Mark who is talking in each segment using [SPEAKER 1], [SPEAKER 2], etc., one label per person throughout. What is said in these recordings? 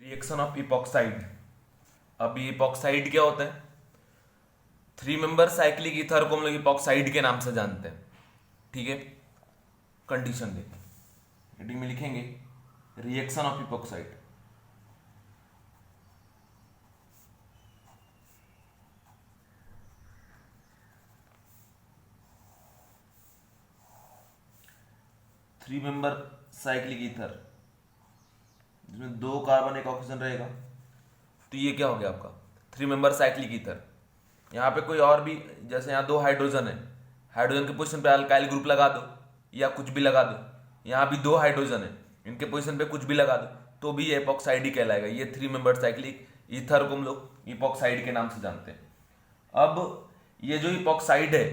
[SPEAKER 1] Reaction of epoxide. अब ये epoxide क्या होता है? 3 मेंबर साइक्लिक ईथर को हम लोग इपॉक्साइड के नाम से जानते हैं। ठीक है, कंडीशन देखिए, हेडिंग में लिखेंगे reaction of epoxide. Three member cyclic ether जिसमें 2 कार्बन 1 ऑक्सीजन रहेगा, तो ये क्या हो गया आपका 3 मेंबर साइक्लिक ईथर। यहाँ पे कोई और भी, जैसे यहाँ 2 हाइड्रोजन है, हाइड्रोजन के पोजीशन पे अल्काइल ग्रुप लगा दो या कुछ भी लगा दो। यहाँ भी 2 हाइड्रोजन है, इनके पोजीशन पे कुछ भी लगा दो तो भी ये इपॉक्साइड ही कहलाएगा। ये 3 मेंबर साइक्लिक ईथर को हम लोग इपॉक्साइड के नाम से जानते हैं। अब ये जो इपॉक्साइड है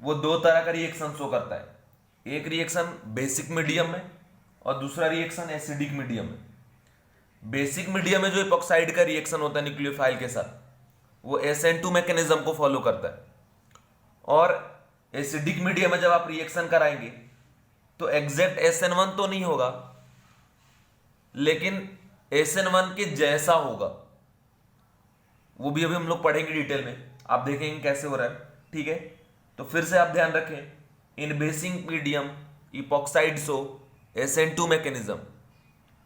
[SPEAKER 1] वो 2 तरह का रिएक्शन शो करता है। एक रिएक्शन बेसिक मीडियम में और दूसरा रिएक्शन एसिडिक मीडियम में। बेसिक मीडियम में जो इपॉक्साइड का रिएक्शन होता है न्यूक्लियोफाइल के साथ, वो SN2 मैकेनिज्म को फॉलो करता है। और एसिडिक मीडियम में जब आप रिएक्शन कराएंगे तो एग्जैक्ट SN1 तो नहीं होगा, लेकिन SN1 के जैसा होगा। वो भी अभी हम लोग पढ़ेंगे डिटेल में, आप देखेंगे कैसे हो रहा है। ठीक है, तो फिर से आप ध्यान रखें, in basic medium epoxide show SN2 mechanism,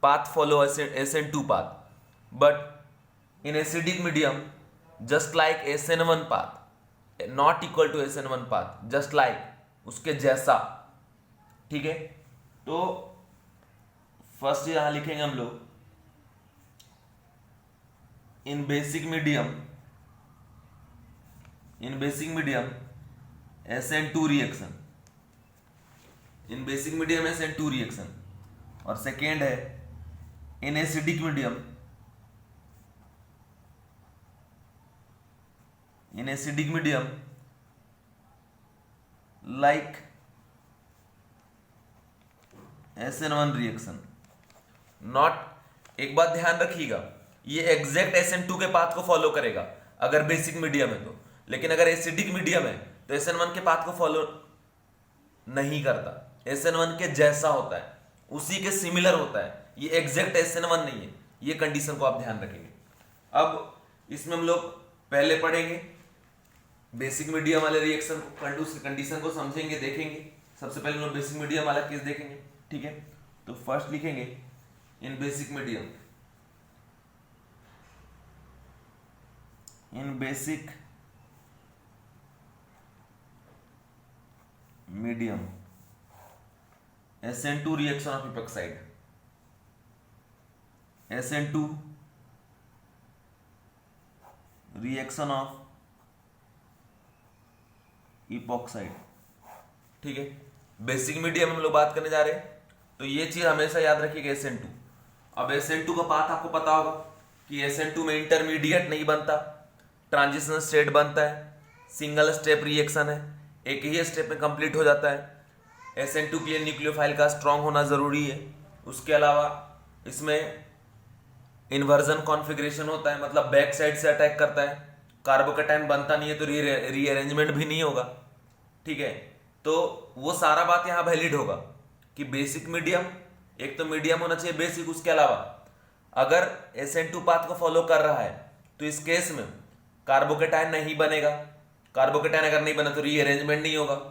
[SPEAKER 1] path follow SN2 path, but in acidic medium just like SN1 path, not equal to SN1 path, just like उसके जैसा। ठीक है, तो फर्स्ट यहां लिखेंगे हम लोग इन बेसिक मीडियम SN2 रिएक्शन, इन basic medium SN2 reaction. और सेकेंड है in acidic medium like SN1 reaction. Not, एक बात ध्यान रखिएगा, ये एग्जैक्ट SN2 के पाथ को फॉलो करेगा अगर बेसिक मीडियम है तो, लेकिन अगर एसिडिक मीडियम है तो SN1 के पाथ को फॉलो नहीं करता, SN1 के जैसा होता है, उसी के सिमिलर होता है। ये एग्जैक्ट SN1 नहीं है। ये कंडीशन को आप ध्यान रखेंगे। अब इसमें हम लोग पहले पढ़ेंगे बेसिक मीडियम वाले रिएक्शन को, उसकी कंडीशन को समझेंगे, देखेंगे। सबसे पहले हम लोग बेसिक मीडियम वाला केस देखेंगे। ठीक है, तो फर्स्ट लिखेंगे in basic medium SN2 reaction of epoxide, SN2 reaction of epoxide. ठीक है, बेसिक मीडियम हम लोग बात करने जा रहे हैं, तो ये चीज हमेशा याद रखिएगा SN2। अब SN2 का पाथ आपको पता होगा कि SN2 में इंटरमीडिएट नहीं बनता, ट्रांजिशन स्टेट बनता है, सिंगल स्टेप रिएक्शन है, एक ही स्टेप में कंप्लीट हो जाता है। SN2 के लिए न्यूक्लियोफाइल का स्ट्रांग होना जरूरी है। उसके अलावा इसमें इन्वर्जन कॉन्फ़िगरेशन होता है, मतलब बैक साइड से अटैक करता है, कार्बोकैटायन बनता नहीं है तो रीअरेंजमेंट भी नहीं होगा। ठीक है, तो वो सारा बात यहाँ वैलिड होगा कि बेसिक मीडियम, एक तो मीडियम होना चाहिए बेसिक, उसके अलावा अगर SN2 पाथ को फॉलो कर रहा है तो इस केस में कार्बोकैटायन नहीं बनेगा, कार्बोकैटायन अगर नहीं बना तो रीअरेंजमेंट नहीं होगा,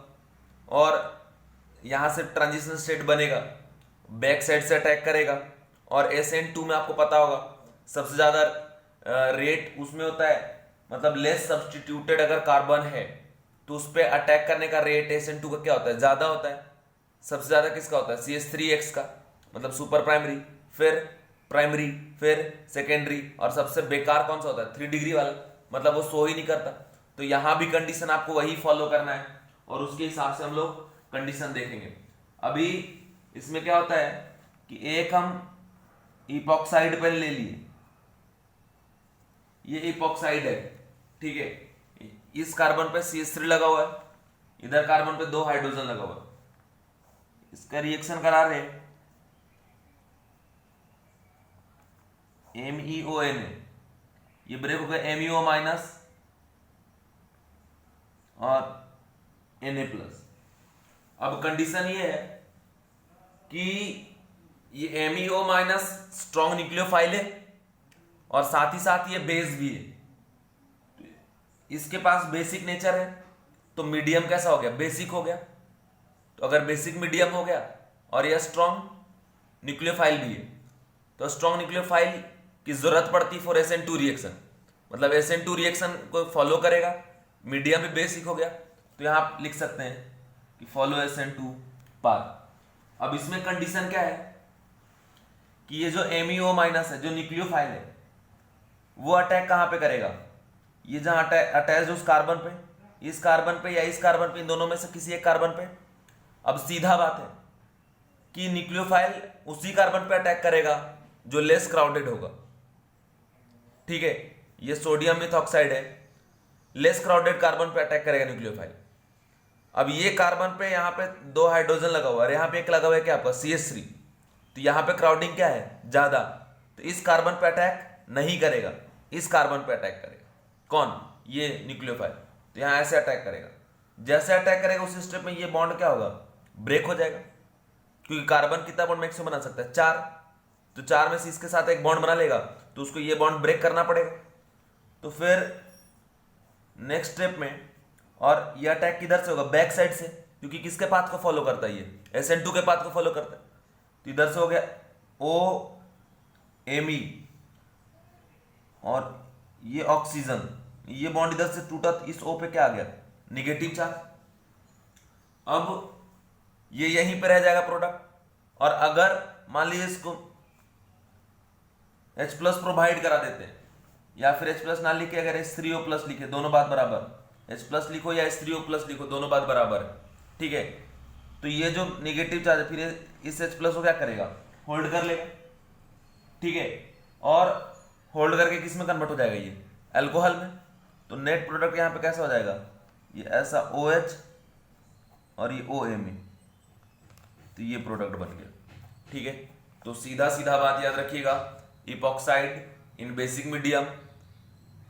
[SPEAKER 1] और यहां से ट्रांजिशन स्टेट बनेगा, बैक साइड से अटैक करेगा। और SN2 में आपको पता होगा सबसे ज्यादा रेट उसमें होता है, मतलब लेस सब्सटीट्यूटेड अगर कार्बन है तो उस पर अटैक करने का रेट SN2 का क्या होता है, ज्यादा होता है। सबसे ज्यादा किसका होता है, CH3X का, मतलब सुपर प्राइमरी, फिर प्राइमरी, फिर सेकेंडरी, और सबसे बेकार कौन सा होता है, 3 डिग्री वाला, मतलब वो सो ही नहीं करता। तो यहां भी कंडीशन आपको वही फॉलो करना है और उसके हिसाब से हम लोग कंडीशन देखेंगे। अभी इसमें क्या होता है कि एक हम इपॉक्साइड पेन ले लिए, ये इपॉक्साइड है। ठीक है, इस कार्बन पे CH3 लगा हुआ है, इधर कार्बन पे 2 हाइड्रोजन लगा हुआ है, इसका रिएक्शन करा रहे MEON, ये ब्रेक हो गया MEO माइनस और Na प्लस। अब कंडीशन ये है कि ये MEO माइनस स्ट्रॉन्ग न्यूक्लियोफाइल है और साथ ही साथ ये बेस भी है, इसके पास बेसिक नेचर है, तो मीडियम कैसा हो गया, बेसिक हो गया। तो अगर बेसिक मीडियम हो गया और यह स्ट्रॉन्ग न्यूक्लियोफाइल भी है, तो स्ट्रॉन्ग न्यूक्लियोफाइल की जरूरत पड़ती फॉर SN2 रिएक्शन, मतलब SN2 रिएक्शन को फॉलो करेगा, मीडियम भी बेसिक हो गया, तो यहां आप लिख सकते हैं कि फॉलो SN2 पाथ। अब इसमें कंडीशन क्या है कि ये जो MEO माइनस है, जो न्यूक्लियोफाइल है, वो अटैक कहां पे करेगा, ये जहां अटैच उस कार्बन पे, इस कार्बन पे या इस कार्बन पे, इन दोनों में से किसी एक कार्बन पे। अब सीधा बात है कि न्यूक्लियोफाइल उसी कार्बन पे अटैक करेगा जो लेस क्राउडेड होगा, ठीक है। ये सोडियम मिथॉक्साइड है, लेस क्राउडेड कार्बन पे अटैक करेगा न्यूक्लियोफाइल। अब ये कार्बन पे यहाँ पे 2 हाइड्रोजन लगा हुआ है, यहाँ पे एक लगा हुआ है क्या आपका CH3, तो यहाँ पे क्राउडिंग क्या है, ज्यादा, तो इस कार्बन पे अटैक नहीं करेगा, इस कार्बन पे अटैक करेगा। कौन, ये न्यूक्लियोफाइल, तो यहाँ ऐसे अटैक करेगा। जैसे अटैक करेगा उस स्टेप में ये बॉन्ड क्या होगा, ब्रेक हो जाएगा, क्योंकि कार्बन कितना बॉन्ड मैक्सिमम बना सकता है, 4, तो 4 में से इसके साथ एक बॉन्ड बना लेगा, तो उसको ये बॉन्ड ब्रेक करना पड़ेगा। तो फिर नेक्स्ट स्टेप में, और ये अटैक किधर से होगा, बैक साइड से, क्योंकि किसके पाथ को फॉलो करता है, ये SN2 के पाथ को फॉलो करता है। तो इधर से हो गया OMe और ये ऑक्सीजन, ये बॉन्ड इधर से टूटा, तो इस O पे क्या आ गया, निगेटिव चार्ज। अब ये यहीं पे रह जाएगा प्रोडक्ट, और अगर मान लीजिए इसको H प्लस प्रोवाइड करा देते हैं, या फिर H प्लस ना लिखे अगर H3O प्लस लिखे, दोनों बात बराबर, H प्लस लिखो या H3O प्लस लिखो, दोनों बात बराबर है, ठीक है। तो ये जो निगेटिव चार्ज है, फिर इस H प्लस को क्या करेगा, होल्ड कर लेगा, ठीक है, और होल्ड करके किस में कन्वर्ट हो जाएगा, ये अल्कोहल में। तो नेट प्रोडक्ट यहाँ पे कैसा हो जाएगा, ये ऐसा OH और ये OMe, तो ये प्रोडक्ट बन गया, ठीक है। तो सीधा सीधा बात याद रखिएगा, epoxide in basic medium,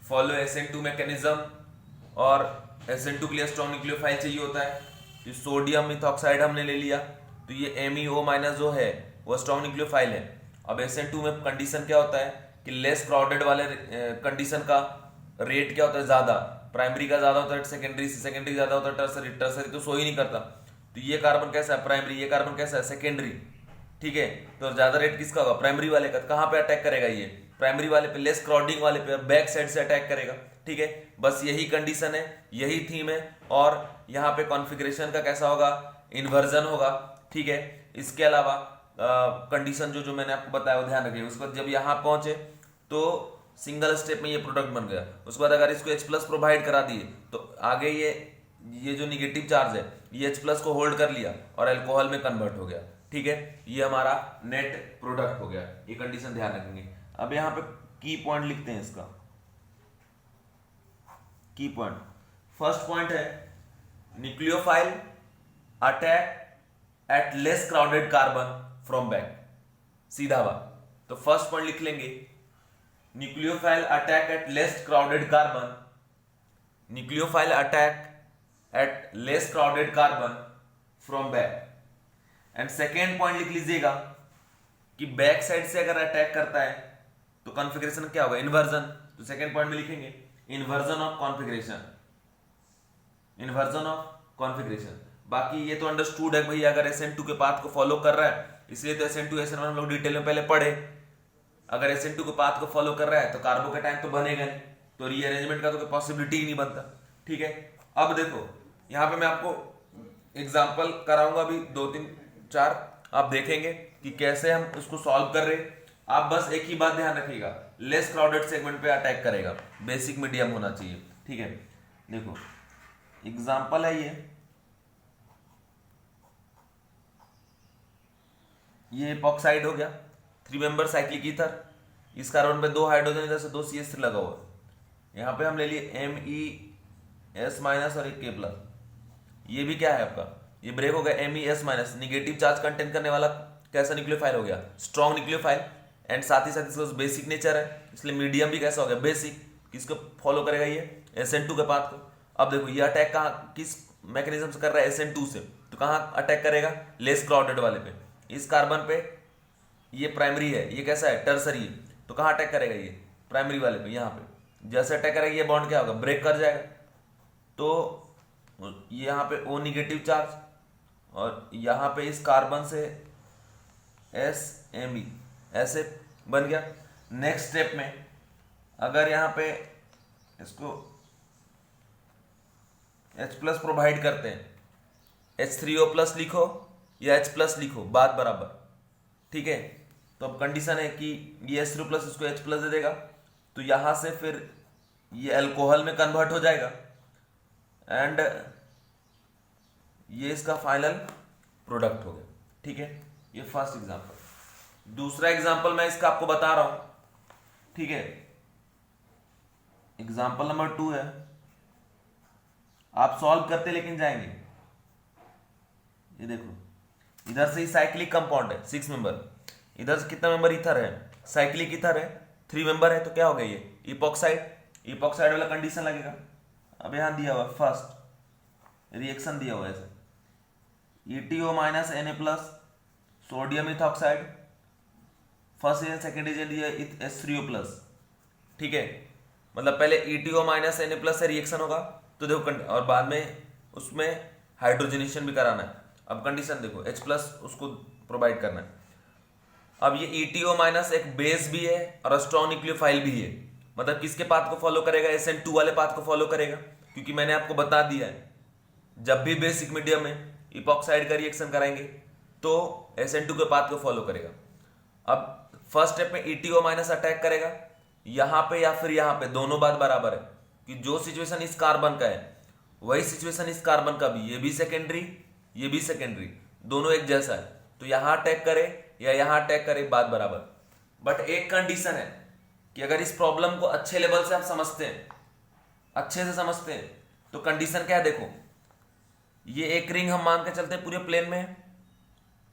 [SPEAKER 1] follow SN2 mechanism, और SN2 के लिए स्ट्रॉन्ग न्यूक्लियोफाइल चाहिए होता है। तो सोडियम मिथॉक्साइड हमने ले लिया, तो ये MEO माइनस जो है वो स्ट्रॉन्ग न्यूक्लियोफाइल है। अब SN2 में कंडीशन क्या होता है कि लेस क्राउडेड वाले कंडीशन का रेट क्या होता है, ज्यादा, प्राइमरी का ज्यादा होता है, सेकेंडरी से, सेकेंडरी ज्यादा होता है, टर्सरी, टर्सरी तो सो ही नहीं करता। तो ये कार्बन कैसा है, प्राइमरी, ये कार्बन कैसा है, सेकेंडरी, ठीक है। तो ज्यादा रेट किसका होगा, प्राइमरी वाले का। कहां पे अटैक करेगा, ये प्राइमरी वाले पे, लेस क्राउडिंग वाले पे, बैक साइड से अटैक करेगा, ठीक है। बस यही कंडीशन है, यही थीम है, और यहाँ पे कॉन्फ़िगरेशन का कैसा होगा, इन्वर्जन होगा, ठीक है। इसके अलावा कंडीशन जो जो मैंने आपको बताया वो ध्यान रखिए। उसके बाद जब यहाँ पहुंचे तो सिंगल स्टेप में ये प्रोडक्ट बन गया। उसके बाद अगर इसको H प्लस प्रोवाइड करा दिए तो आगे ये जो निगेटिव चार्ज है ये H प्लस को होल्ड कर लिया और अल्कोहल में कन्वर्ट हो गया, ठीक है। ये हमारा नेट प्रोडक्ट हो गया, ये कंडीशन ध्यान रखेंगे। अब यहाँ पे की पॉइंट लिखते हैं इसका, की पॉइंट। फर्स्ट पॉइंट है nucleophile attack eight less crowded carbon from back, सीधा बात। तो फर्स्ट पॉइंट लिख लेंगे, nucleophile attack eight less crowded carbon, nucleophile attack eight less crowded carbon from back. And second point लिख लीजिएगा कि बैक साइड से अगर अटैक करता है तो कॉन्फ़िगरेशन क्या होगा, इन्वर्जन। तो सेकेंड पॉइंट में लिखेंगे inversion of configuration, inversion of configuration. बाकी ये तो अंडरस्टूड है भाई, अगर SN2 के पाथ को फॉलो कर रहा है, इसलिए तो SN2 SN1 हम लोग डिटेल में पहले पढ़े। अगर SN2 के पाथ को फॉलो कर रहा है तो कार्बो के टाइम तो बनेगा नहीं, तो रीअरेंजमेंट का तो कोई पॉसिबिलिटी ही नहीं बनता, ठीक है। अब देखो यहाँ पे मैं आपको एग्जाम्पल कराऊंगा अभी 2 3 4, आप देखेंगे कि कैसे हम उसको सॉल्व कर रहे। आप बस एक ही बात ध्यान रखिएगा, लेस क्राउडेड सेगमेंट पे अटैक करेगा, बेसिक मीडियम होना चाहिए, ठीक है। देखो एग्जाम्पल है ये इपॉक्साइड हो गया, 3 मेंबर साइक्लिक ईथर, इस कार्बन पे 2 हाइड्रोजन, इधर से 2 CH3 लगा हुआ है। यहाँ पे हम ले लिए MES माइनस और एक K प्लस, ये भी क्या है आपका, ये ब्रेक हो गया, MES minus, negative charge contain करने वाला कैसा न्यूक्लियोफाइल हो गया, स्ट्रॉन्ग न्यूक्लियोफाइल। एंड साथ ही साथ इसका बेसिक नेचर है, इसलिए मीडियम भी कैसा हो गया, बेसिक। किसको फॉलो करेगा, ये SN2 के पाथ को। अब देखो ये अटैक कहाँ, किस मैकेनिज्म से कर रहा है, SN2 से, तो कहाँ अटैक करेगा, लेस क्राउडेड वाले पे, इस कार्बन पे ये प्राइमरी है, ये कैसा है, टर्सरी है, तो कहाँ अटैक करेगा ये, प्राइमरी वाले पे, यहाँ पे। जैसे अटैक करेगा ये बॉन्ड क्या होगा, ब्रेक कर जाएगा। तो यहाँ पे O निगेटिव चार्ज, और यहाँ पे इस कार्बन से SMe ऐसे बन गया। नेक्स्ट स्टेप में अगर यहाँ पे इसको H+ प्रोवाइड करते हैं, H3O+ लिखो या H+ लिखो, बात बराबर, ठीक है। तो अब कंडीशन है कि ये H3O+ इसको H+ दे देगा, तो यहां से फिर ये अल्कोहल में कन्वर्ट हो जाएगा, एंड ये इसका फाइनल प्रोडक्ट हो गया, ठीक है। ये फर्स्ट एग्जांपल। दूसरा एग्जांपल मैं इसका आपको बता रहा हूं, ठीक है। एग्जांपल नंबर 2 है, आप सॉल्व करते लेकिन जाएंगे। ये देखो, इधर से ही साइक्लिक कंपाउंड है 6 मेंबर, इधर से कितना मेंबर ईथर है, साइक्लिक ईथर है 3 मेंबर है, तो क्या हो गया ये इपॉक्साइड। इपॉक्साइड वाला कंडीशन लगेगा। अब यहां दिया हुआ फर्स्ट रिएक्शन दिया हुआ है ऐसे, ETO minus Na+, sodium ethoxide, first reason second reason दिया H3O+, ठीक है। मतलब पहले ETO माइनस Na+ से रिएक्शन होगा, तो देखो, और बाद में उसमें हाइड्रोजनेशन भी कराना है। अब कंडीशन देखो, H+ उसको प्रोवाइड करना है। अब ये ETO माइनस एक बेस भी है और स्ट्रॉन्ग न्यूक्लियोफाइल भी है, मतलब किसके पाथ को फॉलो करेगा, SN2 वाले पाथ को फॉलो करेगा, क्योंकि मैंने आपको बता दिया है जब भी बेसिक मीडियम में इपॉक्साइड का रिएक्शन कराएंगे तो SN2 के पाथ को फॉलो करेगा। अब फर्स्ट स्टेप में ETO माइनस अटैक करेगा यहां पे या फिर यहां पे, दोनों बात बराबर है कि जो सिचुएशन इस कार्बन का है वही सिचुएशन इस कार्बन का भी, ये भी सेकेंडरी ये भी सेकेंडरी, दोनों एक जैसा है, तो यहां अटैक करे या यहां अटैक करे, बात बराबर। बट एक कंडीशन है कि अगर इस प्रॉब्लम को अच्छे लेवल से आप समझते हैं, अच्छे से समझते हैं, तो कंडीशन क्या है, देखो ये एक रिंग हम मान के चलते हैं पूरे प्लेन में है,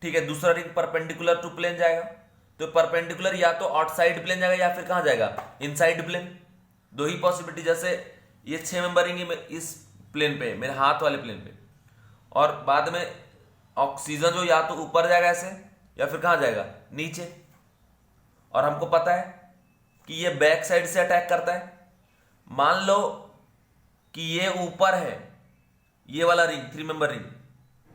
[SPEAKER 1] ठीक है। दूसरा रिंग परपेंडिकुलर टू प्लेन जाएगा, तो परपेंडिकुलर या तो आउटसाइड प्लेन जाएगा या फिर कहां जाएगा, इनसाइड प्लेन। दो ही पॉसिबिलिटी, जैसे ये 6 मेंबर रिंग इस प्लेन पे, मेरे हाथ वाले प्लेन पे, और बाद में ऑक्सीजन जो या तो ऊपर जाएगा ऐसे या फिर कहां जाएगा, नीचे। और हमको पता है कि ये बैक साइड से अटैक करता है। मान लो कि ये ऊपर है, ये वाला रिंग 3 मेंबर रिंग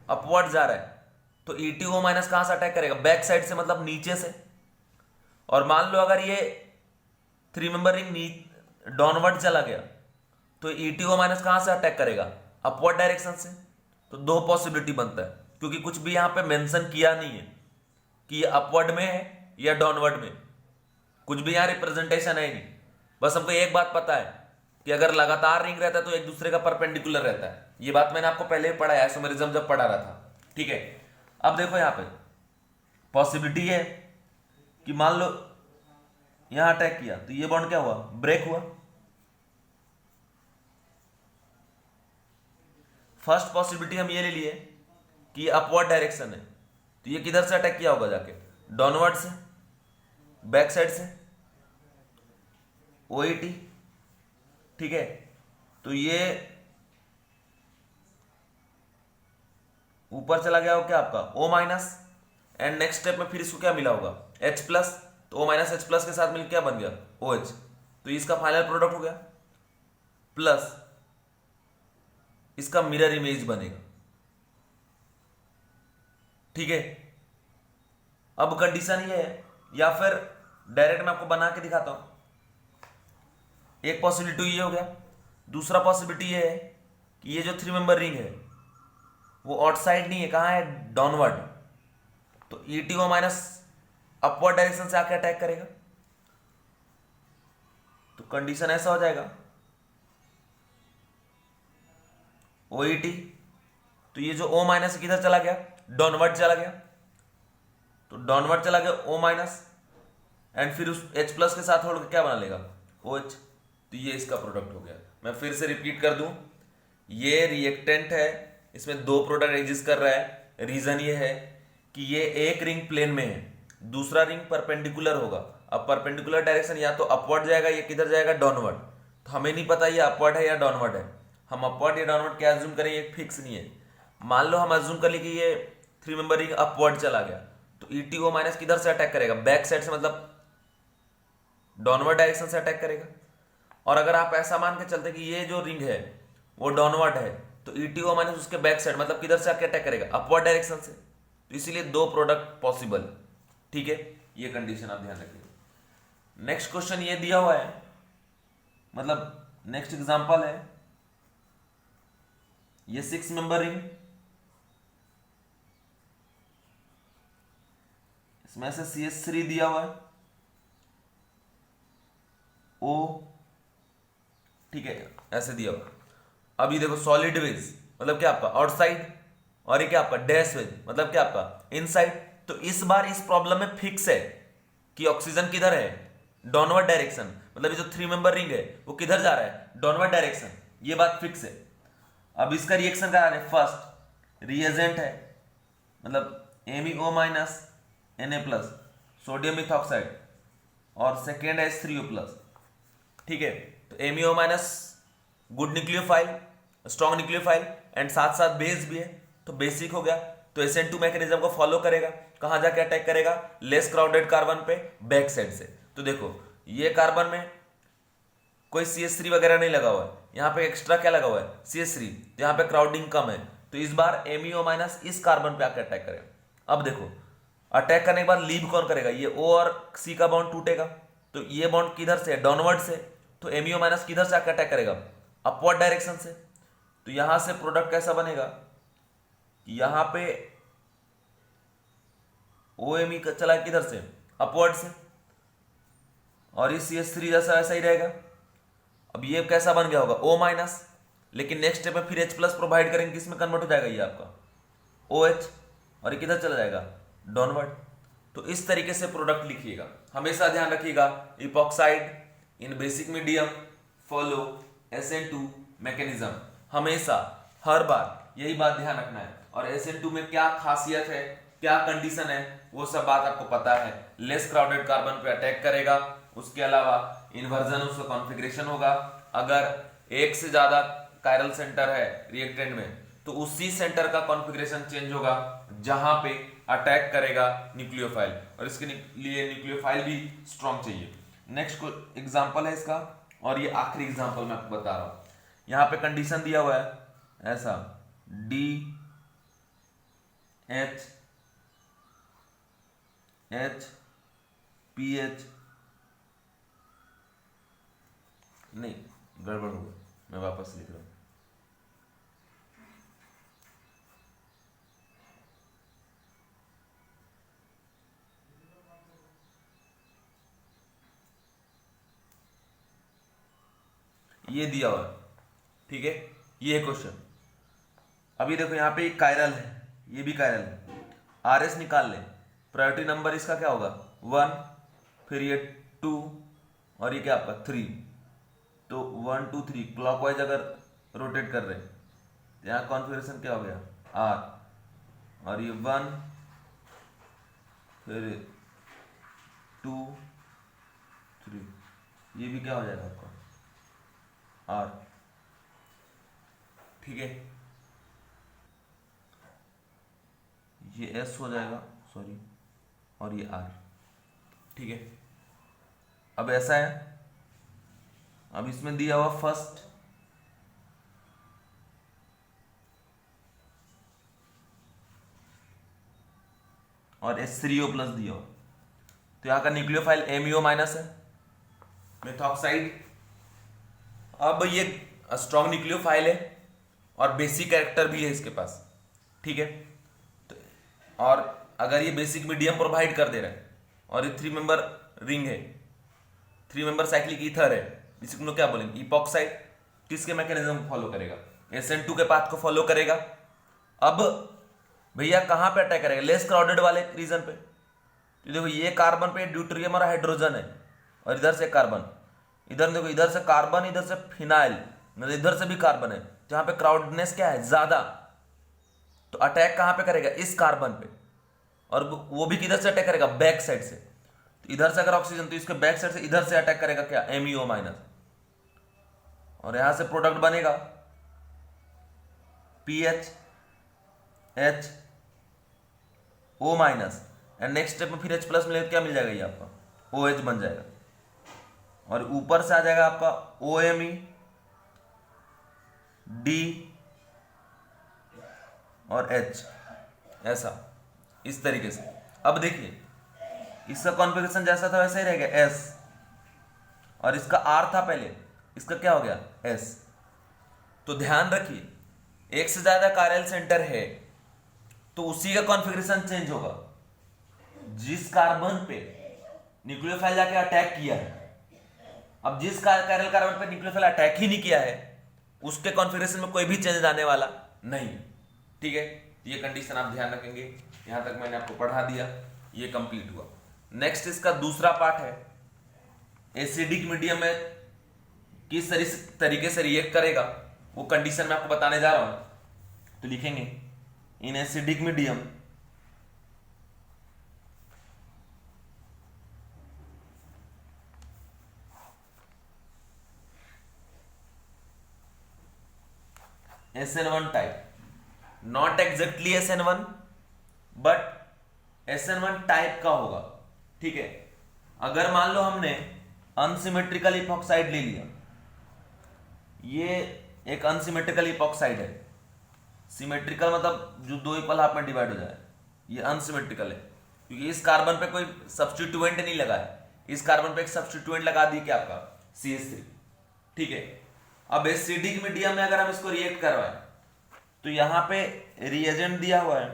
[SPEAKER 1] अपवर्ड जा रहा है, तो ETO माइनस कहां से अटैक करेगा, बैक साइड से, मतलब नीचे से। और मान लो अगर ये 3 मेंबर रिंग डाउनवर्ड चला गया, तो ETO माइनस कहां से अटैक करेगा, अपवर्ड डायरेक्शन से। तो दो पॉसिबिलिटी बनता है, क्योंकि कुछ भी यहां पे मेंशन किया नहीं है कि ये अपवर्ड में है या डाउनवर्ड में, कुछ भी यहां रिप्रेजेंटेशन है नहीं। बस हमको एक बात पता है कि अगर लगातार रिंग रहता है तो एक दूसरे का परपेंडिकुलर रहता है। ये बात मैंने आपको पहले ही पढ़ा है, आइसोमेरिज्म जब पढ़ा रहा था, ठीक है। अब देखो यहां पे पॉसिबिलिटी है कि मान लो यहां अटैक किया तो ये बॉन्ड क्या हुआ, ब्रेक हुआ। फर्स्ट पॉसिबिलिटी हम ये ले लिए कि ये अपवर्ड डायरेक्शन है, तो ये किधर से अटैक किया होगा, जाके डाउनवर्ड से, बैक साइड से, OET, ठीक है। तो ये ऊपर चला गया हो क्या आपका O-, एंड नेक्स्ट स्टेप में फिर इसको क्या मिला होगा, H+, तो O- H+ के साथ मिलकर क्या बन गया, OH, तो इसका फाइनल प्रोडक्ट हो गया, प्लस इसका मिरर इमेज बनेगा, ठीक है। अब कंडीशन ये है, या फिर डायरेक्ट मैं आपको बना के दिखाता हूं। एक पॉसिबिलिटी ये हो गया, दूसरा पॉसिबिलिटी ये है कि ये जो 3 मेंबर रिंग है वो आउटसाइड नहीं है, कहां है, डाउनवर्ड, तो ETO माइनस अपवर्ड डायरेक्शन से आके अटैक करेगा, तो कंडीशन ऐसा हो जाएगा OET, तो ये जो O- किधर चला गया, डाउनवर्ड चला गया, तो डाउनवर्ड चला गया O-, एंड फिर उस H+ के साथ होकर क्या बना लेगा, OH, तो ये इसका प्रोडक्ट हो गया। मैं फिर से रिपीट कर दूं, ये रिएक्टेंट है, इसमें दो प्रोडक्ट एग्जिस्ट कर रहा है। रीजन ये है कि ये एक रिंग प्लेन में है, दूसरा रिंग परपेंडिकुलर होगा। अब परपेंडिकुलर डायरेक्शन या तो अपवर्ड जाएगा या किधर जाएगा, डाउनवर्ड, तो हमें नहीं पता ये अपवर्ड है या डाउनवर्ड है। हम अपवर्ड या डाउनवर्ड क्या अज्यूम करें, ये फिक्स नहीं है। मान लो हम अज्यूम कर लिए कि ये 3 मेंबर रिंग अपवर्ड चला गया, तो ETO माइनस किधर से अटैक करेगा? बैक साइड से, मतलब डाउनवर्ड डायरेक्शन से अटैक करेगा। और अगर आप ऐसा मान के चलते कि ये जो रिंग है वो डाउनवर्ड है, तो ETO माइनस उसके बैक साइड मतलब किधर से आके अटैक करेगा? अपवर्ड डायरेक्शन से। तो इसीलिए दो प्रोडक्ट पॉसिबल। ठीक है, ये कंडीशन आप ध्यान रखिए। नेक्स्ट क्वेश्चन ये दिया हुआ है, मतलब नेक्स्ट एग्जांपल है, ये 6 मेंबर रिंग, इसमें से CH3 दिया हुआ है, O, ठीक है, ऐसे दिया हुआ। अब ये देखो सॉलिड वेज मतलब क्या आपका आउटसाइड, और ये क्या आपका डैश वेज मतलब क्या आपका इनसाइड। तो इस बार इस प्रॉब्लम में फिक्स है कि ऑक्सीजन किधर है? डाउनवर्ड डायरेक्शन, मतलब ये जो 3 मेंबर रिंग है वो किधर जा रहा है? डाउनवर्ड डायरेक्शन, ये बात फिक्स है। अब इसका रिएक्शन करा रहे, फर्स्ट रिएजेंट है मतलब MeO minus Na+, sodium ethoxide, और सेकेंड है H3O+। ठीक है, तो MeO minus good nucleophile, strong nucleophile, and साथ साथ बेस भी है, तो बेसिक हो गया। तो SN2 मैकेनिज्म को फॉलो करेगा, कहां जाके अटैक करेगा? लेस क्राउडेड कार्बन पे बैक साइड से। तो देखो ये कार्बन में कोई CH3 वगैरह नहीं लगा हुआ है, यहाँ पे एक्स्ट्रा क्या लगा हुआ है? CH3, तो यहाँ पे क्राउडिंग कम है, तो इस बार MeO माइनस इस कार्बन पे आकर अटैक करेगा। अब देखो अटैक करने के बाद लीव कौन करेगा? ये O और C का बॉन्ड टूटेगा, तो ये बॉन्ड किधर से है? डाउनवर्ड से। तो MeO माइनस किधर से आकर अटैक करेगा? अपवर्ड डायरेक्शन से। तो यहां से प्रोडक्ट कैसा बनेगा? यहां पे OMe का चला किधर से? अपवर्ड से, और इस CH3 जैसा ऐसा ही रहेगा। अब ये कैसा बन गया होगा? O माइनस, लेकिन नेक्स्ट स्टेप में फिर H+ प्रोवाइड करेंगे, किसमें कन्वर्ट हो जाएगा ये आपका OH, और ये किधर चला जाएगा? डाउनवर्ड। तो इस तरीके से प्रोडक्ट लिखिएगा, हमेशा ध्यान रखिएगा। Epoxide in basic medium follow SN2 mechanism, हमेशा हर बार यही बात ध्यान रखना है। और SN2 में क्या खासियत है, क्या कंडीशन है, वो सब बात आपको पता है। लेस क्राउडेड कार्बन पे अटैक करेगा, उसके अलावा इन्वर्जन उसका कॉन्फ़िगरेशन होगा। अगर एक से ज्यादा कायरल सेंटर है रिएक्टेंट में, तो उसी सेंटर का कॉन्फ़िगरेशन चेंज होगा जहां पे अटैक करेगा न्यूक्लियोफाइल, और इसके लिए न्यूक्लियोफाइल भी स्ट्रॉन्ग चाहिए। नेक्स्ट एग्जांपल है इसका, और ये आखिरी एग्जांपल मैं आपको बता रहा हूं। यहां पे कंडीशन दिया हुआ है ऐसा, DHH नहीं, गड़बड़ हो गया, मैं वापस लिख रहा हूं। ये दिया हुआ है, ठीक है, ये है क्वेश्चन। अभी देखो यहाँ पे एक कायरल है, ये भी कायरल है, RS निकाल ले। प्रायोरिटी नंबर इसका क्या होगा? 1, फिर ये 2, और ये क्या आपका 3। तो 1 2 3 क्लॉकवाइज अगर रोटेट कर रहे हैं, तो यहाँ कॉन्फ़िगरेशन क्या हो गया? R, और ये 1, फिर 2 3, ये भी क्या हो जाएगा आपका? R, ठीक है, ये S हो जाएगा, सॉरी, और ये R, ठीक है। अब ऐसा है, अब इसमें दिया हुआ फर्स्ट, और H3O+ दिया हुआ, तो यहां का न्यूक्लियोफाइल MeO माइनस है, मेथॉक्साइड। अब ये स्ट्रॉन्ग न्यूक्लियोफाइल है और बेसिक कैरेक्टर भी है इसके पास, ठीक है। तो और अगर ये बेसिक मीडियम प्रोवाइड कर दे रहा है, और ये 3 मेंबर रिंग है, 3 मेंबर साइक्लिक ईथर है, जिसको लोग क्या बोलेंगे? इपॉक्साइड। किसके मैकेनिज्म को फॉलो करेगा? SN2 के पाथ को फॉलो करेगा। अब भैया कहां पे अटैक करेगा? लेस क्राउडेड वाले रीजन पे। तो देखो ये कार्बन पे ड्यूटेरियम और हाइड्रोजन है, और इधर से कार्बन, इधर देखो, इधर से कार्बन, इधर से फिनाइल, मतलब इधर से भी कार्बन है, जहां पे क्राउडनेस क्या है? ज्यादा। तो अटैक कहां पे करेगा? इस कार्बन पे, और वो भी किधर से अटैक करेगा? बैक साइड से। तो इधर से अगर ऑक्सीजन, तो इसके बैक साइड से इधर से अटैक करेगा क्या? MeO माइनस, और यहां से प्रोडक्ट बनेगा PHHO minus and next step में फिर H प्लस मिलेगा, क्या मिल जाएगा ये आपका OH बन जाएगा, और ऊपर से आ जाएगा आपका OMe D और H, ऐसा इस तरीके से। अब देखिए इसका कॉन्फ़िगरेशन जैसा था वैसा ही रहेगा S, और इसका R था पहले, इसका क्या हो गया S। तो ध्यान रखिए एक से ज्यादा कायरल सेंटर है तो उसी का कॉन्फ़िगरेशन चेंज होगा। जिस कार्बन पे न्यूक्लियोफाइल जाके अटैक किया है, अब जिस कायरल कार्बन पे न्यूक्लियोफाइल अटैक ही नहीं किया है उसके कॉन्फ़िगरेशन में कोई भी चेंज आने वाला नहीं है। ठीक है, ये कंडीशन आप ध्यान रखेंगे। यहां तक मैंने आपको पढ़ा दिया, ये कंप्लीट हुआ। नेक्स्ट इसका दूसरा पार्ट है एसिडिक मीडियम में किस तरीके से रिएक्ट करेगा, वो कंडीशन मैं आपको बताने जा रहा हूं। तो लिखेंगे in acidic medium SN1 type, not exactly SN1 but SN1 type का होगा। ठीक है, अगर मान लो हमने अनसिमेट्रिकल इपॉक्साइड ले लिया, ये एक अनसिमेट्रिकल इपॉक्साइड है, सिमेट्रिकल मतलब जो दो इक्वल हाफ में डिवाइड हो जाए, ये अनसिमेट्रिकल है क्योंकि इस कार्बन पे कोई सब्स्टिट्यूएंट नहीं लगा है, इस कार्बन पे एक सब्स्टिट्यूएंट लगा दी क्या आपका CH3। ठीक है, अब एसिडिक मीडियम में अगर हम इसको रिएक्ट करवाएं तो यहां पे रिएजेंट दिया हुआ है,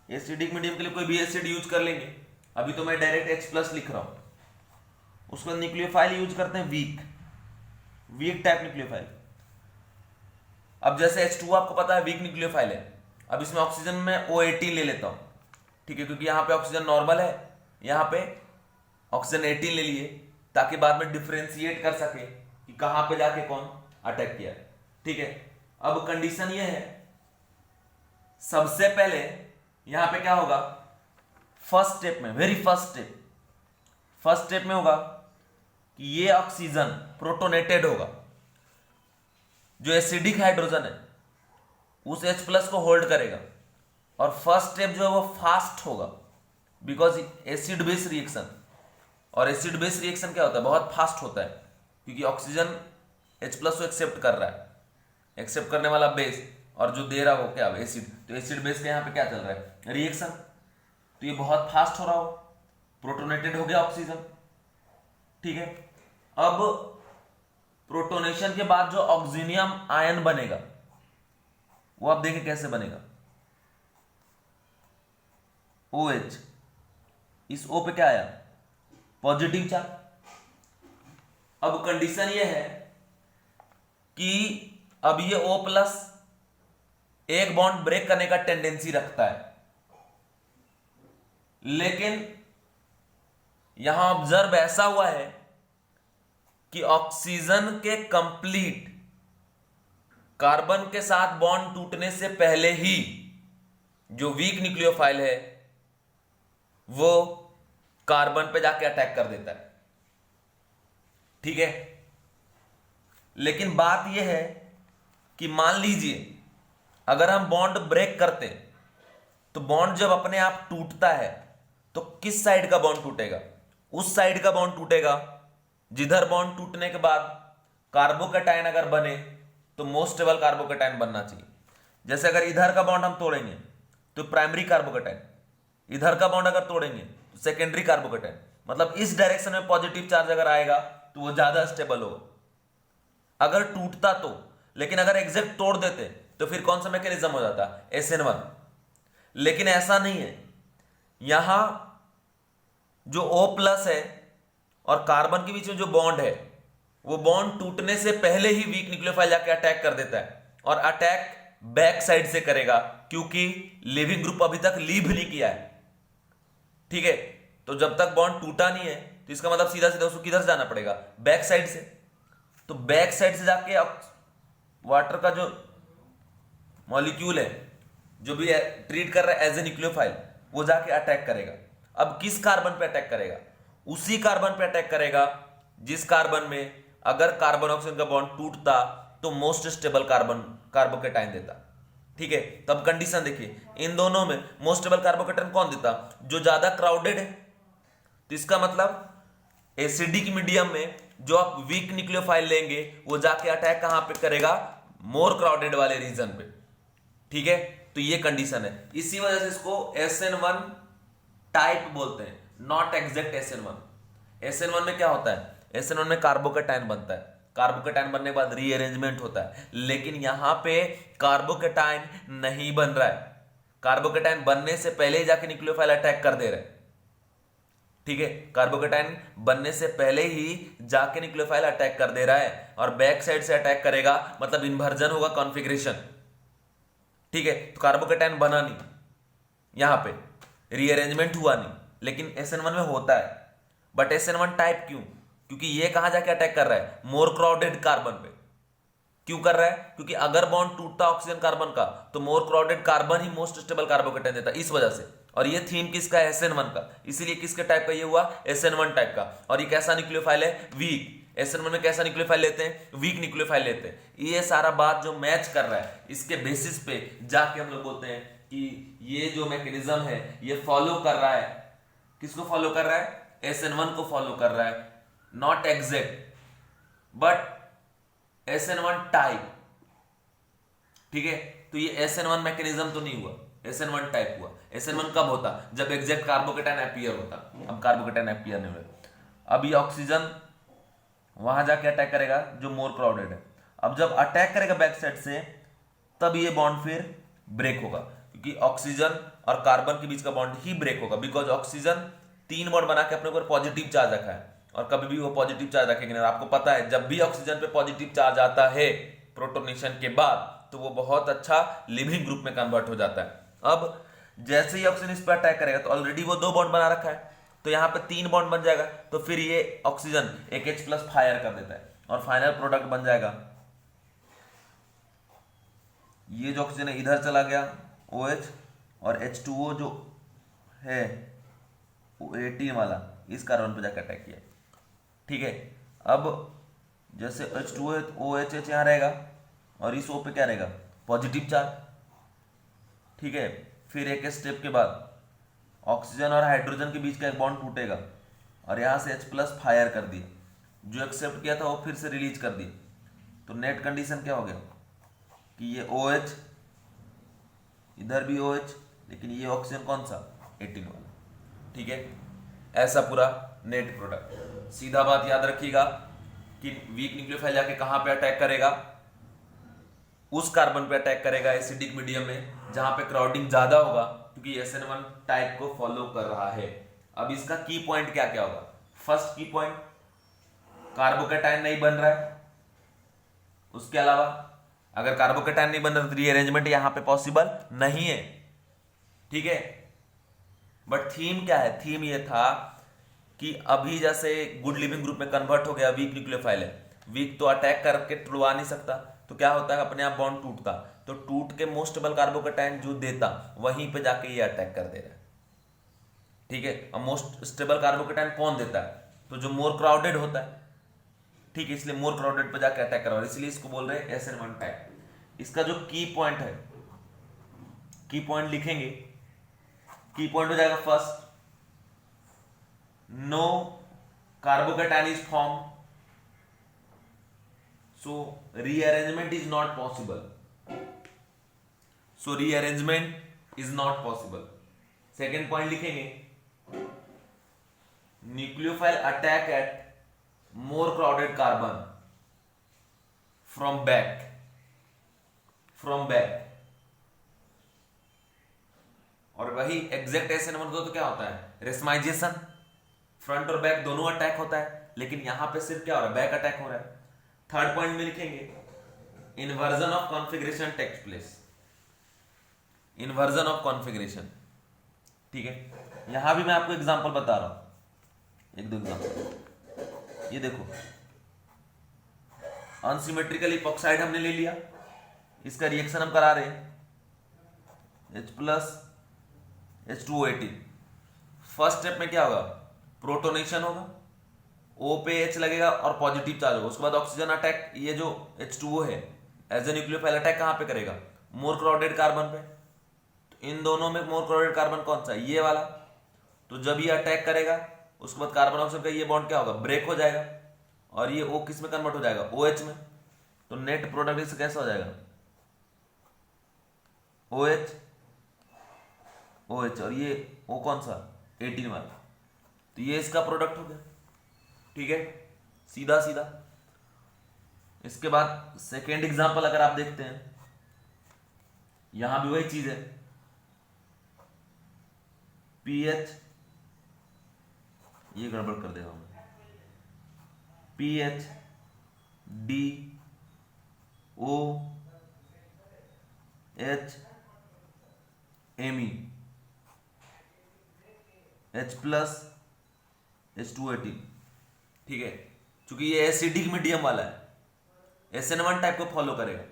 [SPEAKER 1] एसिडिक मीडियम के लिए कोई भी एसिड यूज कर लेंगे। अभी तो मैं डायरेक्ट H प्लस लिख रहा हूं, उसको न्यूक्लियोफाइल यूज करते हैं वीक टाइप न्यूक्लियोफाइल। अब जैसे H2 आपको पता है वीक न्यूक्लियोफाइल है, अब इसमें ऑक्सीजन में O18 ले लेता हूं। ठीक है, क्योंकि यहां पे ऑक्सीजन नॉर्मल है, यहां पे ऑक्सीजन 18 ले लिए ताकि बाद में डिफरेंशिएट कर सके कि कहां पे जाके कौन अटैक किया। ठीक है, अब कंडीशन ये है, सबसे पहले यहां पे क्या होगा, फर्स्ट स्टेप में, वेरी फर्स्ट स्टेप में होगा कि ये ऑक्सीजन प्रोटोनेटेड होगा, जो एसिडिक हाइड्रोजन है उस H प्लस को होल्ड करेगा, और फर्स्ट स्टेप जो है वो फास्ट होगा बिकॉज एसिड बेस रिएक्शन, और एसिड बेस रिएक्शन क्या होता है, बहुत फास्ट होता है क्योंकि ऑक्सीजन H प्लस को एक्सेप्ट कर रहा है, एक्सेप्ट करने वाला बेस, और जो दे रहा हो क्या एसिड, तो एसिड बेस के यहाँ पे क्या चल रहा है रिएक्शन, तो ये बहुत फास्ट हो रहा हो, प्रोटोनेटेड हो गया ऑक्सीजन। ठीक है, अब प्रोटोनेशन के बाद जो ऑक्सीनियम आयन बनेगा वो आप देखें कैसे बनेगा, OH, इस O पे क्या आया पॉजिटिव चार्ज। अब कंडीशन ये है कि अब ये O प्लस एक बॉन्ड ब्रेक करने का टेंडेंसी रखता है, लेकिन यहां ऑब्जर्व ऐसा हुआ है कि ऑक्सीजन के कंप्लीट कार्बन के साथ बॉन्ड टूटने से पहले ही जो वीक न्यूक्लियोफाइल है वो कार्बन पे जाके अटैक कर देता है। ठीक है, लेकिन बात यह है कि मान लीजिए अगर हम बॉन्ड ब्रेक करते तो बॉन्ड जब अपने आप टूटता है तो किस साइड का बॉन्ड टूटेगा, उस साइड का बॉन्ड टूटेगा जिधर बॉन्ड टूटने के बाद कार्बोकैटायन अगर बने तो मोस्ट स्टेबल कार्बोकैटायन बनना चाहिए। जैसे अगर इधर का बॉन्ड हम तोड़ेंगे तो प्राइमरी कार्बोकैटायन, इधर का बॉन्ड अगर तोड़ेंगे तो सेकेंडरी कार्बोकैटायन, मतलब इस डायरेक्शन में पॉजिटिव चार्ज अगर आएगा तो वो ज्यादा स्टेबल होगा अगर टूटता तो। लेकिन अगर एग्जैक्ट तोड़ देते तो फिर कौन सा मैकेनिज्म हो जाता SN1, लेकिन ऐसा नहीं है। यहां जो O प्लस है और कार्बन के बीच में जो बॉन्ड है वो बॉन्ड टूटने से पहले ही वीक न्यूक्लियोफाइल जाके अटैक कर देता है, और अटैक बैक साइड से करेगा क्योंकि लिविंग ग्रुप अभी तक लीव नहीं किया है। ठीक है, तो जब तक बॉन्ड टूटा नहीं है तो इसका मतलब सीधा सीधा उसको किधर से जाना पड़ेगा, बैक साइड से। तो बैक साइड से जाके वाटर का जो मॉलिक्यूल है जो भी ट्रीट कर रहा है एज ए न्यूक्लियोफाइल, वो जाके अटैक करेगा। अब किस कार्बन पे अटैक करेगा, उसी कार्बन पे अटैक करेगा जिस कार्बन में अगर कार्बन ऑक्सीजन का बॉन्ड टूटता तो मोस्ट स्टेबल कार्बोकैटायन देता। ठीक है, तो अब कंडीशन देखिए, इन दोनों में मोस्ट स्टेबल कार्बोकेटायन कौन देता, जो ज्यादा क्राउडेड है। तो इसका मतलब एसिडिक मीडियम में जो आप वीक न्यूक्लियोफाइल लेंगे वो जाके अटैक कहां पे करेगा, मोर क्राउडेड वाले रीजन पे। ठीक है, तो ये कंडीशन है, इसी वजह से इसको SN1 टाइप बोलते हैं, नॉट एग्जैक्ट SN1। SN1 में क्या होता है, SN1 में कार्बोकेटायन बनता है, कार्बोकेटायन बनने के बाद रीअरेंजमेंट होता है, लेकिन यहां पे कार्बोकेटायन नहीं बन रहा है, कार्बोकेटायन बनने से पहले ही जाके न्यूक्लियोफाइल अटैक कर दे रहे हैं। ठीक है, कार्बोकेटायन बनने से पहले ही जाके न्यूक्लियोफाइल अटैक कर दे रहा है, और बैक साइड से अटैक करेगा, मतलब इन्वर्जन होगा कॉन्फ़िगरेशन। ठीक है, तो कार्बोकेटायन बना नहीं, यहां पे रीअरेंजमेंट हुआ नहीं, लेकिन SN1 में होता है। बट SN1 टाइप क्यों, क्योंकि ये कहां जाके अटैक कर रहा है, मोर क्राउडेड कार्बन पे। क्यों कर रहा है, क्योंकि अगर बॉन्ड टूटता ऑक्सीजन कार्बन का तो मोर क्राउडेड कार्बन ही मोस्ट स्टेबल कार्बोकेटायन देता, इस वजह से। और ये थीम किसका है, SN1 का, इसीलिए किसके टाइप का ये हुआ, SN1 टाइप का। और ये कैसा न्यूक्लियोफाइल है, वीक। SN1 में कैसा न्यूक्लियोफाइल लेते हैं, वीक न्यूक्लियोफाइल लेते हैं। ये सारा बात जो मैच कर रहा है, इसके बेसिस पे जाके हम लोग बोलते हैं कि ये जो मैकेनिज्म है ये फॉलो कर रहा है, किसको फॉलो कर रहा है, SN1 को फॉलो कर रहा है, not exact but SN1 type. ठीक है, तो ये SN1 मैकेनिज्म तो नहीं हुआ, SN1 टाइप हुआ। SN1 कब होता, जब एग्जैक्ट कार्बोकेटायन अपीयर होता। अब कार्बोकेटायन अपीयर नहीं हुआ, अब ये ऑक्सीजन वहां जाके अटैक करेगा जो मोर क्राउडेड है। अब जब अटैक करेगा बैक साइड से, तब ये बॉन्ड फिर ब्रेक होगा, क्योंकि ऑक्सीजन और कार्बन के बीच का बॉन्ड ही ब्रेक होगा, बिकॉज ऑक्सीजन 3 बॉन्ड बना के अपने ऊपर पॉजिटिव चार्ज रखा है, और कभी भी वो पॉजिटिव चार्ज रखेगी नहीं। आपको पता है जब भी ऑक्सीजन पे पॉजिटिव चार्ज आता है प्रोटोनेशन के बाद, तो वो बहुत अच्छा लिविंग ग्रुप में कन्वर्ट हो जाता है। अब जैसे ही ऑक्सीजन इस पर अटैक करेगा, तो ऑलरेडी वो 2 बॉन्ड बना रखा है, तो यहां पे 3 बॉन्ड बन जाएगा, तो फिर ये ऑक्सीजन एक H+ फायर कर देता है, और फाइनल प्रोडक्ट बन जाएगा, ये जो ऑक्सीजन है इधर चला गया OH, और H2O जो है O18 वाला इस कार्बन पे जाकर अटैक किया। ठीक है, अब जैसे H2O है, OH यहां रहेगा, और इस O पे क्या रहेगा, पॉजिटिव चार्ज। ठीक है, फिर एक स्टेप के बाद ऑक्सीजन और हाइड्रोजन के बीच का एक बॉन्ड टूटेगा, और यहां से H+ फायर कर दिया, जो एक्सेप्ट किया था वो फिर से रिलीज कर दिया। तो नेट कंडीशन क्या हो गया कि ये OH, इधर भी OH, लेकिन ये ऑक्सीजन कौन सा, 18 वाला। ठीक है, ऐसा पूरा नेट प्रोडक्ट। सीधा बात याद रखिएगा कि वीक न्यूक्लियोफाइल जाके कहां पे अटैक करेगा, उस कार्बन पे अटैक करेगा एसिडिक मीडियम में जहां पे क्राउडिंग ज्यादा होगा, क्योंकि SN1 टाइप को फॉलो कर रहा है। अब इसका की पॉइंट क्या क्या होगा, फर्स्ट की पॉइंट, कार्बोकेटायन नहीं बन रहा है, उसके अलावा अगर कार्बोकेटायन नहीं बन रहा तो रीअरेंजमेंट यहां पे पॉसिबल नहीं है। ठीक है, बट थीम क्या है, थीम ये था कि अभी जैसे गुड लिविंग ग्रुप में कन्वर्ट हो गया, वीक न्यूक्लियोफाइल है, वीक तो अटैक करके टूटवा नहीं सकता, तो क्या होता है, अपने आप बॉन्ड टूटता, तो टूट के मोस्ट स्टेबल कार्बोकेटायन जो देता वहीं पे जाके ये अटैक कर दे रहा है। ठीक है, अब मोस्ट स्टेबल कार्बोकेटायन कौन देता है, तो जो मोर क्राउडेड होता है। ठीक है, इसलिए मोर क्राउडेड पे जाके अटैक कर रहा है, इसलिए इसको बोल रहे हैं SN1 टाइप। इसका जो की पॉइंट है, की पॉइंट लिखेंगे, की पॉइंट हो जाएगा first, no carbocation is form, so rearrangement is not possible, so rearrangement is not possible। Second point लिखेंगे, nucleophile attack at more crowded carbon from back, और वही एग्जैक्ट SN1 को तो क्या होता है, रेस्माइजेशन, फ्रंट और बैक दोनों अटैक होता है, लेकिन यहां पे सिर्फ क्या हो रहा है, बैक अटैक हो रहा है। थर्ड पॉइंट में लिखेंगे, inversion of configuration takes place, inversion of configuration. ठीक है, यहां भी मैं आपको एग्जांपल बता रहा हूं, एक दो एग्जांपल। ये देखो, अनसिमेट्रिकल इपॉक्साइड हमने ले लिया, इसका रिएक्शन हम करा रहे हैं, H+ H2O18। फर्स्ट स्टेप में क्या होगा, प्रोटोनेशन होगा, O पे H लगेगा और पॉजिटिव चार्ज होगा। उसके बाद ऑक्सीजन अटैक, ये जो H2O है एज ए न्यूक्लियोफाइल अटैक कहां पे करेगा, मोर क्राउडेड कार्बन पे। तो इन दोनों में मोर क्राउडेड कार्बन कौन सा है? ये वाला। तो जब ये अटैक करेगा उसके बाद कार्बन ऑक्सीजन का ये बॉन्ड क्या होगा? ब्रेक हो जाएगा और ये O किस में कन्वर्ट हो जाएगा? OH में। तो नेट प्रोडक्ट इससे कैसा हो जाएगा? OH OH और ये O कौन सा? 18 वाला। तो ये इसका प्रोडक्ट हो गया। ठीक है, सीधा सीधा। इसके बाद सेकेंड एग्जांपल अगर आप देखते हैं, यहां भी वही चीज है। पीएच, ये गड़बड़ कर देगा मैं, Ph D O H Me H plus H218। ठीक है, क्योंकि ये एसिडिक मीडियम वाला है, SN1 टाइप को फॉलो करेगा।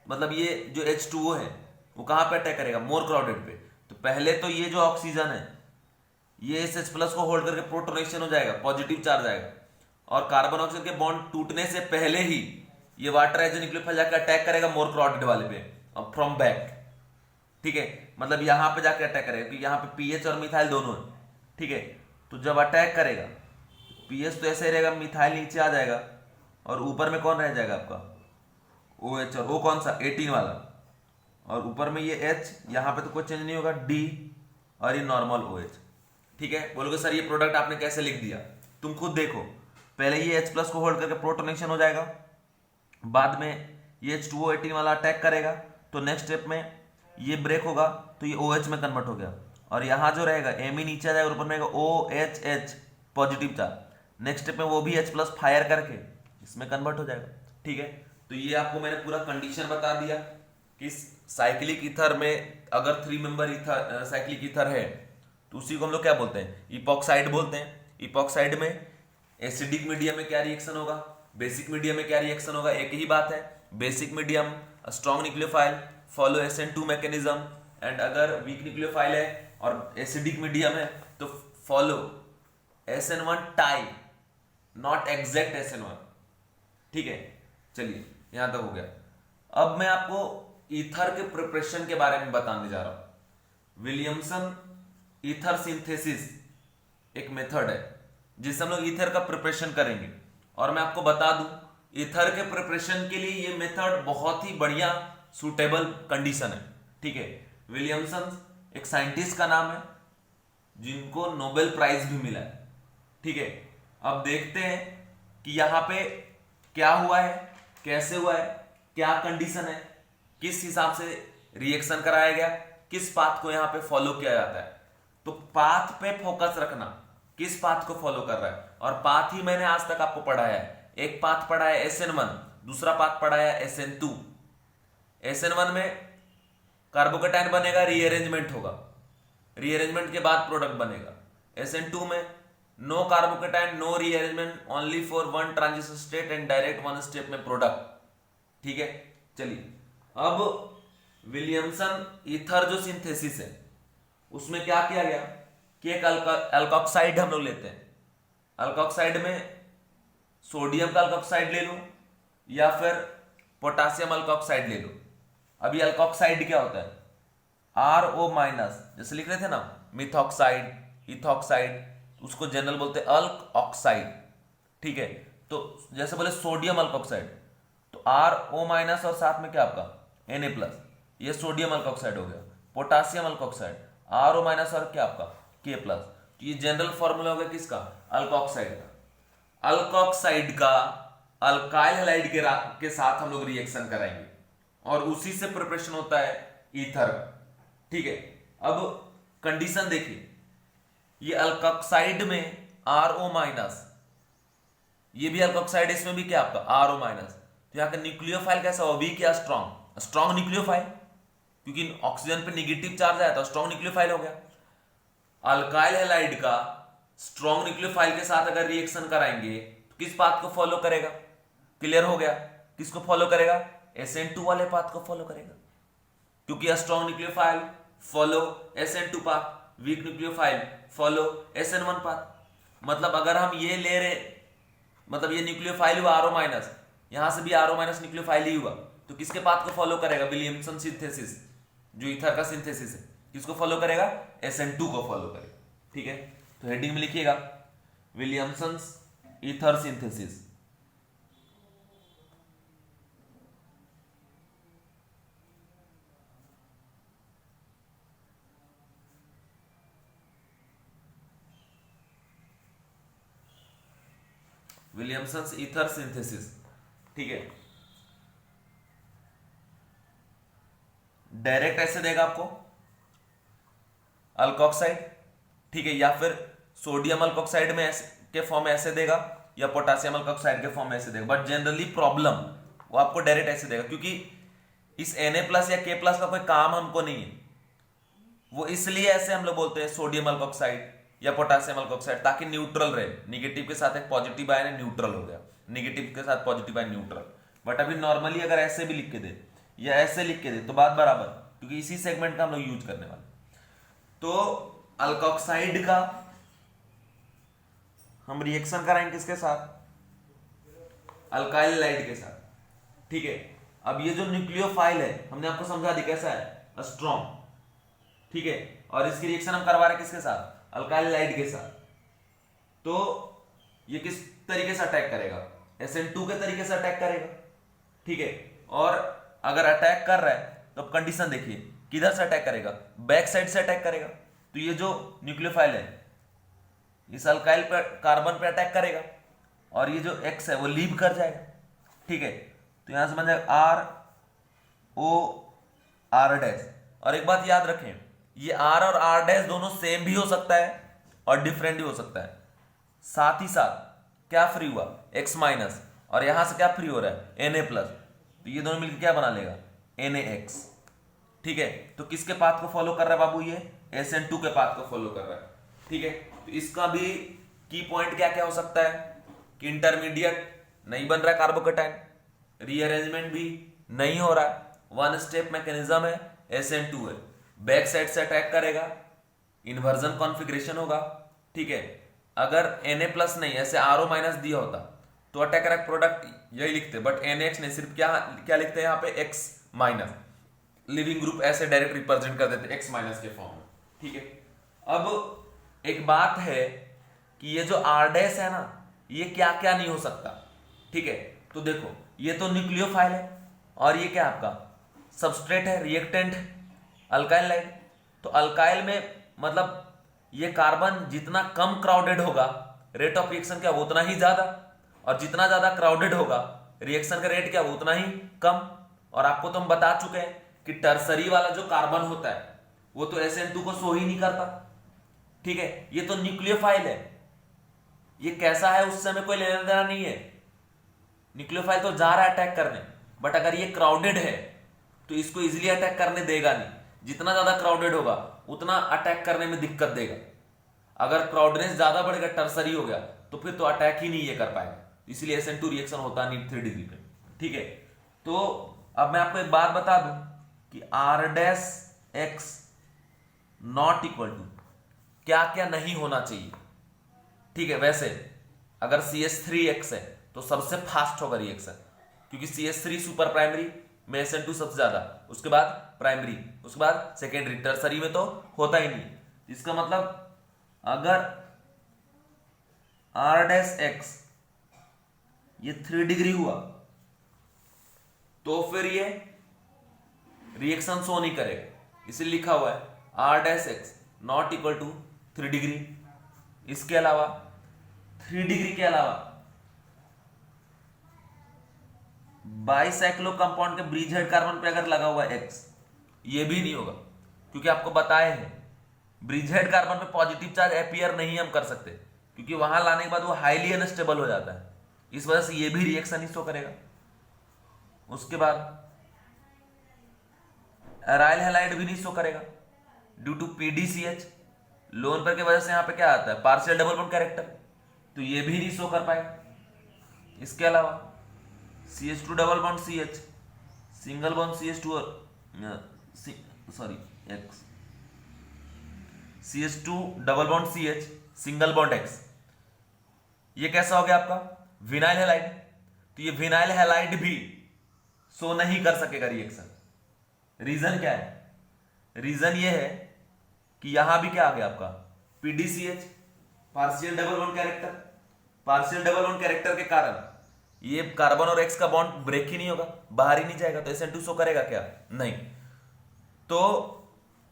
[SPEAKER 1] मतलब ये जो H2O है वो कहां पे अटैक करेगा? मोर क्राउडेड पे। तो पहले तो ये जो ऑक्सीजन है ये इस H प्लस को होल्ड करके प्रोटोनेशन हो जाएगा, पॉजिटिव चार्ज आएगा, और कार्बन ऑक्सीजन के बॉन्ड टूटने से पहले ही ये वाटर एज न्यूक्लियोफाइल जाकर अटैक करेगा मोर क्राउडेड वाले पे फ्रॉम बैक। ठीक है, मतलब यहां पे जाके अटैक करेगा क्योंकि यहां पे पीएच और मिथाइल दोनों है। ठीक है, तो जब अटैक करेगा पीएच तो ऐसे रहेगा, मिथाइल नीचे आ जाएगा और ऊपर में कौन रह जाएगा आपका? OH। और O कौन सा? 18 वाला। और ऊपर में ये H, यहां पे तो कोई चेंज नहीं होगा, D और ये नॉर्मल OH। ठीक है, बोलोगे सर ये प्रोडक्ट आपने कैसे लिख दिया? तुम खुद देखो, पहले ये H प्लस को होल्ड करके प्रोटोनेशन हो जाएगा, बाद में ये H2O 18 वाला अटैक करेगा, तो नेक्स्ट स्टेप में ये ब्रेक होगा तो ये OH में कन्वर्ट हो गया, और यहां जो रहेगा Me नीचे आ जाएगा, ऊपर में OHH positive charge. Next step में वो भी H प्लस फायर करके इसमें कन्वर्ट हो जाएगा। ठीक है, तो ये आपको मैंने पूरा कंडीशन बता दिया कि साइक्लिक ईथर में अगर 3 मेंबर ईथर साइक्लिक ईथर है तो उसी को हम लोग क्या बोलते हैं? इपॉक्साइड बोलते हैं। इपॉक्साइड में एसिडिक मीडियम में क्या रिएक्शन होगा, बेसिक मीडियम में क्या रिएक्शन होगा? एक ही बात है, basic medium strong nucleophile follow SN2 mechanism, and अगर वीक न्यूक्लियोफाइल है और एसिडिक मीडियम है तो follow SN1 type, not exact SN1। ठीक है, चलिए यहां तक हो गया। अब मैं आपको ईथर के प्रिपरेशन के बारे में बताने जा रहा हूं। विलियमसन ईथर सिंथेसिस एक मेथड है जिससे हम लोग ईथर का प्रिपरेशन करेंगे, और मैं आपको बता दूं ईथर के प्रिपरेशन के लिए ये मेथड बहुत ही बढ़िया सुटेबल कंडीशन है। ठीक है, विलियमसन एक साइंटिस्ट का नाम है जिनको नोबेल प्राइज भी मिला है। ठीक है, अब देखते हैं कि यहां पे क्या हुआ है, कैसे हुआ है, क्या कंडीशन है, किस हिसाब से रिएक्शन कराया गया, किस पाथ को यहां पे फॉलो किया जाता है। तो पाथ पे फोकस रखना, किस पाथ को फॉलो कर रहा है, और पाथ ही मैंने आज तक आपको पढ़ाया है। एक पाथ पढ़ा है SN1, दूसरा पाथ पढ़ा है SN2। SN1 में कार्बोकेटाइन बनेगा, रीअरेंजमेंट होगा, रीअरेंजमेंट के बाद प्रोडक्ट बनेगा। SN2 में no carbocation, no rearrangement, only for one transition state and direct one step में प्रोडक्ट। ठीक है, चलिए अब विलियमसन ईथर जो सिंथेसिस है उसमें क्या किया गया कि एक अल्कोक्साइड हम लोग लेते हैं। अल्कोक्साइड में सोडियम का अल्कोक्साइड ले लो या फिर पोटासियम अल्कोक्साइड ले लो। अभी अल्कोक्साइड क्या होता है? RO माइनस, जैसे लिख रहे थे ना मिथॉक्साइड, इथॉक्साइड, उसको जनरल बोलते हैं अल्क ऑक्साइड। ठीक है, तो जैसे बोले सोडियम अल्कोक्साइड तो RO माइनस और साथ में क्या आपका Na प्लस, ये सोडियम अल्कोक्साइड हो गया। पोटासियम अल्कोक्साइड RO माइनस और क्या आपका K प्लस। तो ये जनरल फॉर्मूला हो गया किसका? अल्कोक्साइड का। अल्कोक्साइड का अल्काइल हैलाइड के साथ हम लोग रिएक्शन कराएंगे और उसी से प्रिपरेशन होता है ईथर। ठीक है, अब कंडीशन देखिए, ये अल्कोक्साइड में RO माइनस, ये भी अल्कोक्साइड, इसमें भी क्या आपका RO माइनस। तो यहां का न्यूक्लियोफाइल कैसा हो? वीक या स्ट्रॉन्ग? स्ट्रॉन्ग न्यूक्लियोफाइल, क्योंकि ऑक्सीजन पे नेगेटिव चार्ज आया तो स्ट्रॉन्ग न्यूक्लियोफाइल हो गया। अल्काइल हैलाइड का स्ट्रॉन्ग न्यूक्लियोफाइल के साथ अगर रिएक्शन कराएंगे तो किस पाथ को फॉलो करेगा? क्लियर हो गया, किसको फॉलो करेगा? SN2 वाले पाथ को फॉलो करेगा, क्योंकि strong nucleophile follow SN2 path, weak nucleophile follow SN1 path. मतलब अगर हम ये ले रहे, मतलब ये न्यूक्लियोफाइल हुआ RO माइनस, यहां से भी RO माइनस न्यूक्लियोफाइल ही हुआ, तो किसके पाथ को फॉलो करेगा? विलियमसन सिंथेसिस, जो ईथर का सिंथेसिस है, किसको फॉलो करेगा? SN2 को फॉलो करेगा। ठीक है, तो हेडिंग में लिखिएगा Williamson ether synthesis. Williamson ether synthesis. ठीक है, डायरेक्ट ऐसे देगा आपको अल्कोक्साइड, ठीक है, या फिर सोडियम अल्कोक्साइड में के फॉर्म में ऐसे देगा, या पोटेशियम अल्कोक्साइड के फॉर्म में ऐसे देगा। बट जनरली प्रॉब्लम वो आपको डायरेक्ट ऐसे देगा, क्योंकि इस Na+ या K+ का कोई काम हमको नहीं है। वो इसलिए ऐसे हम लोग बोलते हैं सोडियम अल्कोक्साइड या पोटेशियम अल्कोक्साइड, ताकि न्यूट्रल रहे। निगेटिव के साथ एक पॉजिटिव आयन है, न्यूट्रल हो गया, नेगेटिव के साथ पॉजिटिव आयन न्यूट्रल। बट अभी नॉर्मली अगर ऐसे भी लिख के दे या ऐसे लिख के दे तो बात बराबर, क्योंकि इसी सेगमेंट का हम लोग यूज करने वाले। तो अल्कोक्साइड का हम रिएक्शन कराएंगे किसके साथ? अल्काइल हैलाइड के साथ। ठीक है, अब ये जो न्यूक्लियोफाइल है हमने आपको समझा दी कैसा है, स्ट्रॉन्ग। ठीक है, और इसकी रिएक्शन हम करवा रहे हैं किसके साथ? अल्काइल हैलाइड के साथ। तो ये किस तरीके से अटैक करेगा? SN2 के तरीके से अटैक करेगा। ठीक है, और अगर अटैक कर रहा है तो अब कंडीशन देखिए, किधर से अटैक करेगा? बैक साइड से अटैक करेगा। तो ये जो न्यूक्लियोफाइल है इस अल्काइल पर कार्बन पे अटैक करेगा, और ये जो X है वो लीव कर जाएगा। ठीक है, तो यहां से बन जाएगा ROR-। और एक बात याद रखें, ये R और R- दोनों सेम भी हो सकता है और डिफरेंट भी हो सकता है। साथ ही साथ क्या फ्री हुआ? X-, और यहां से क्या फ्री हो रहा है? Na+। तो ये दोनों मिलकर क्या बना लेगा? NaX। ठीक है, तो किसके पाथ को फॉलो कर रहा है बाबू? ये SN2 के पाथ को फॉलो कर रहा है। ठीक है, तो इसका भी की पॉइंट क्या क्या हो सकता है कि इंटरमीडिएट नहीं बन रहा है कार्बोकेटाइन, रीअरेंजमेंट भी नहीं हो रहा है, वन स्टेप मैकेनिज्म है, SN2 है, बैक साइड से अटैक करेगा, इन्वर्जन कॉन्फ़िगरेशन होगा। ठीक है, अगर Na+ नहीं ऐसे RO- दिया होता तो अटैकर प्रोडक्ट यही लिखते, बट NaX ने सिर्फ क्या क्या लिखते हैं यहाँ पे? X-। लिविंग ग्रुप ऐसे डायरेक्ट रिप्रेजेंट कर देते X- के फॉर्म में। ठीक है, अब एक बात है कि ये जो R- है ना, ये क्या क्या नहीं हो सकता। ठीक है, तो देखो ये तो न्यूक्लियोफाइल है, और ये क्या आपका सबस्ट्रेट है, रिएक्टेंट अल्काइल हैलाइड। तो अल्काइल में मतलब ये कार्बन जितना कम क्राउडेड होगा, रेट ऑफ रिएक्शन क्या वो उतना ही ज्यादा, और जितना ज्यादा क्राउडेड होगा रिएक्शन का रेट क्या वो उतना ही कम। और आपको तो हम बता चुके हैं कि टर्सरी वाला जो कार्बन होता है वो तो SN2 को शो ही नहीं करता। ठीक है, ये तो न्यूक्लियोफाइल है, ये कैसा है उससे हमें कोई लेना देना नहीं है। न्यूक्लियोफाइल तो जा रहा है अटैक करने, बट अगर ये क्राउडेड है तो इसको इजीली अटैक करने देगा नहीं। जितना ज्यादा क्राउडेड होगा उतना अटैक करने में दिक्कत देगा। अगर क्राउडनेस ज्यादा बढ़ेगा, टर्सरी हो गया, तो फिर तो अटैक ही नहीं ये कर पाएगा। इसलिए SN2 रिएक्शन होता नहीं 3 डिग्री पे। ठीक है, तो अब मैं आपको एक बात बता दूं कि R' नॉट इक्वल टू क्या क्या नहीं होना चाहिए। ठीक है, वैसे अगर CH3X है तो सबसे फास्ट होगा रिएक्शन, क्योंकि CH3 सुपर प्राइमरी में SN2 सबसे ज्यादा, उसके बाद प्राइमरी, उसके बाद सेकेंडरी, टर्सरी में तो होता ही नहीं। इसका मतलब अगर R' ये 3 डिग्री हुआ तो फिर ये रिएक्शन शो नहीं करेगा, इसलिए लिखा हुआ है R' not equal to 3 degree. इसके अलावा 3 डिग्री के अलावा बाइसाइक्लो कंपाउंड के ब्रिज हेड कार्बन पे अगर लगा हुआ है X, ये भी नहीं होगा, क्योंकि आपको बताए हैं ब्रिज हेड कार्बन पे पॉजिटिव चार्ज अपीयर नहीं हम कर सकते, क्योंकि वहां लाने के बाद वो हाईली अनस्टेबल हो जाता है। इस वजह से ये भी रिएक्शन ही शो करेगा। उसके बाद एराइल हैलाइड भी नहीं शो करेगा ड्यू टू PDCH, लोन पर की वजह से यहां पे क्या आता है? पार्शियल डबल बॉन्ड कैरेक्टर, तो ये भी नहीं शो कर पाएगा। इसके अलावा CH2 double bond CH, single bond CH2 और X, CH2 double bond CH, single bond X, ये कैसा हो गया आपका? Vinyl halide. तो ये विनाइल हैलाइड भी शो नहीं कर सकेगा रिएक्शन। रीजन क्या है? रीजन ये है कि यहां भी क्या आ गया आपका PDCH, partial double bond character. Partial double bond character के कारण ये कार्बन और एक्स का बॉन्ड ब्रेक ही नहीं होगा, बाहर ही नहीं जाएगा, तो SN2 शो करेगा क्या? नहीं। तो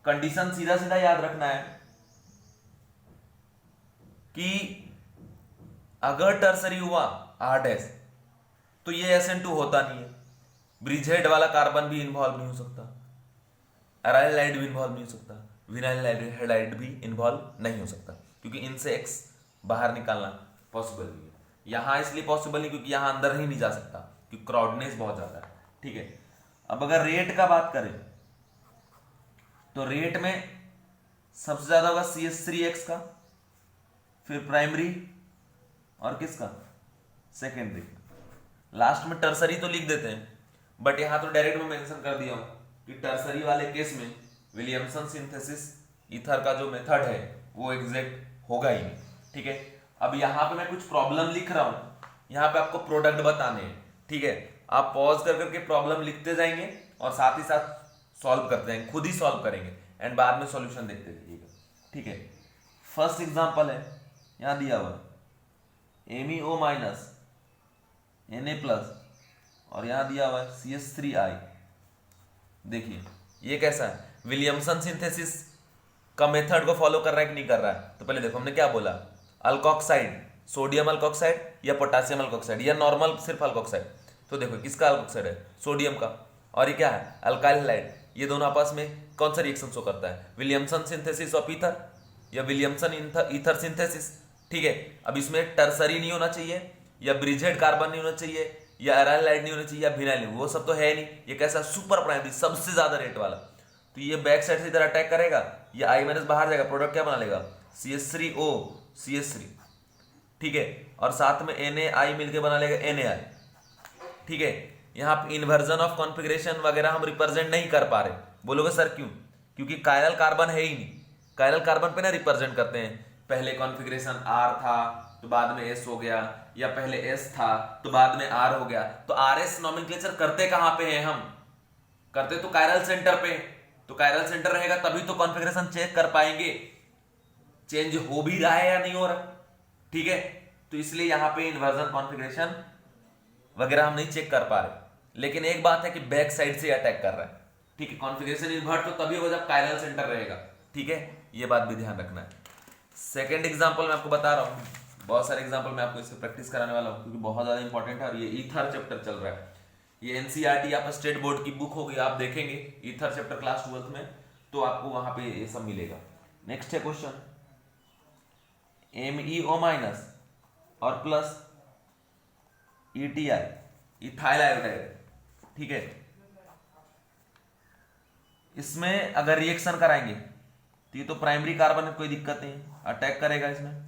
[SPEAKER 1] कंडीशन सीधा सीधा याद रखना है कि अगर टर्सरी हुआ R' तो ये SN2 होता नहीं है। ब्रिजहेड वाला कार्बन भी इन्वॉल्व नहीं हो सकता, एराइल हाइड भी इन्वॉल्व नहीं हो सकता, विनाइल हाइड भी इन्वॉल्व नहीं हो सकता, क्योंकि इनसे एक्स बाहर निकालना पॉसिबल नहीं है। यहां इसलिए पॉसिबल नहीं क्योंकि यहां अंदर ही नहीं जा सकता, क्योंकि क्राउडनेस बहुत ज्यादा है। ठीक है, अब अगर रेट का बात करें तो रेट में सबसे ज्यादा होगा CH3X का, फिर प्राइमरी और किसका? सेकेंडरी। लास्ट में टर्सरी तो लिख देते हैं, बट यहां तो डायरेक्ट में मेंशन कर दिया हूं कि टर्सरी वाले केस में विलियमसन सिंथेसिस ईथर का जो मेथड है वो एग्जैक्ट होगा ही नहीं। ठीक है, अब यहां पे मैं कुछ प्रॉब्लम लिख रहा हूं, यहां पे आपको प्रोडक्ट बताने हैं। ठीक है, आप पॉज कर करके प्रॉब्लम लिखते जाएंगे और साथ ही साथ सॉल्व करते जाएंगे, खुद ही सॉल्व करेंगे एंड बाद में सॉल्यूशन देखते जाइएगा। ठीक है, फर्स्ट एग्जांपल है यहां दिया हुआ MEO माइनस Na+ और यहां दिया हुआ है CH3I। देखिए ये कैसा है, विलियमसन सिंथेसिस का मेथड को फॉलो कर रहा है कि नहीं कर रहा है? तो पहले देखो हमने क्या बोला, अल्कोक्साइड, सोडियम अल्कोक्साइड या पोटेशियम अल्कोक्साइड या नॉर्मल सिर्फ अल्कोक्साइड। तो देखो किसका अल्कोक्साइड है? सोडियम का। और ये क्या है? Alkyl halide. ये दोनों आपस में कौन सा रिएक्शन शो करता है? विलियमसन सिंथेसिस ऑफ ईथर या विलियमसन ईथर सिंथेसिस। ठीक है, अब इसमें टर्सरी नहीं होना चाहिए या ब्रिजहेड कार्बन नहीं होना चाहिए या एराइल हाइड नहीं होना चाहिए या विनाइल नहीं, वो सब तो है नहीं। ये कैसा? सुपर प्राइमरी, सबसे ज्यादा रेट वाला। तो ये बैक साइड से इधर अटैक करेगा, ये I- बाहर जाएगा, प्रोडक्ट क्या बना लेगा? CH3O CH3। ठीक है, और साथ में Na मिलके बना लेगा NaI। ठीक है, यहाँ पे इन्वर्जन ऑफ कॉन्फिगरेशन वगैरह हम रिप्रेजेंट नहीं कर पा रहे। बोलोगे सर क्यों? क्योंकि कायरल कार्बन है ही नहीं। कायरल कार्बन पे ना रिप्रेजेंट करते हैं, पहले कॉन्फिगरेशन R था तो बाद में S हो गया, या पहले S था तो बाद में R हो गया। तो RS नॉमेनक्लेचर करते कहां पे हैं हम? करते तो कायरल सेंटर पे। तो कायरल सेंटर रहेगा तभी तो कॉन्फिगरेशन चेक कर पाएंगे, चेंज हो भी रहा है या नहीं हो रहा। ठीक है, तो इसलिए यहां पे इन्वर्जन कॉन्फिगरेशन वगैरह हम नहीं चेक कर पा रहे। लेकिन एक बात है कि बैक साइड से अटैक कर रहा है। ठीक है, कॉन्फिगरेशन इन्वर्ट तो तभी होगा जब कायरल सेंटर रहेगा। ठीक है, ये बात भी ध्यान रखना है। सेकेंड एग्जाम्पल मैं आपको बता रहा हूँ, बहुत सारे एग्जाम्पल मैं आपको इससे प्रैक्टिस कराने वाला हूँ क्योंकि बहुत ज्यादा इंपॉर्टेंट है और ये ईथर चैप्टर चल रहा है। ये NCERT आप स्टेट बोर्ड की बुक होगी, आप देखेंगे ईथर चैप्टर क्लास 12th में तो आपको वहां पे ये सब मिलेगा। नेक्स्ट है क्वेश्चन, MEO माइनस और प्लस ETI इथाइल आयोडाइड। ठीक है, इसमें अगर रिएक्शन कराएंगे तो ये तो प्राइमरी कार्बन है, कोई दिक्कत नहीं, अटैक करेगा इसमें,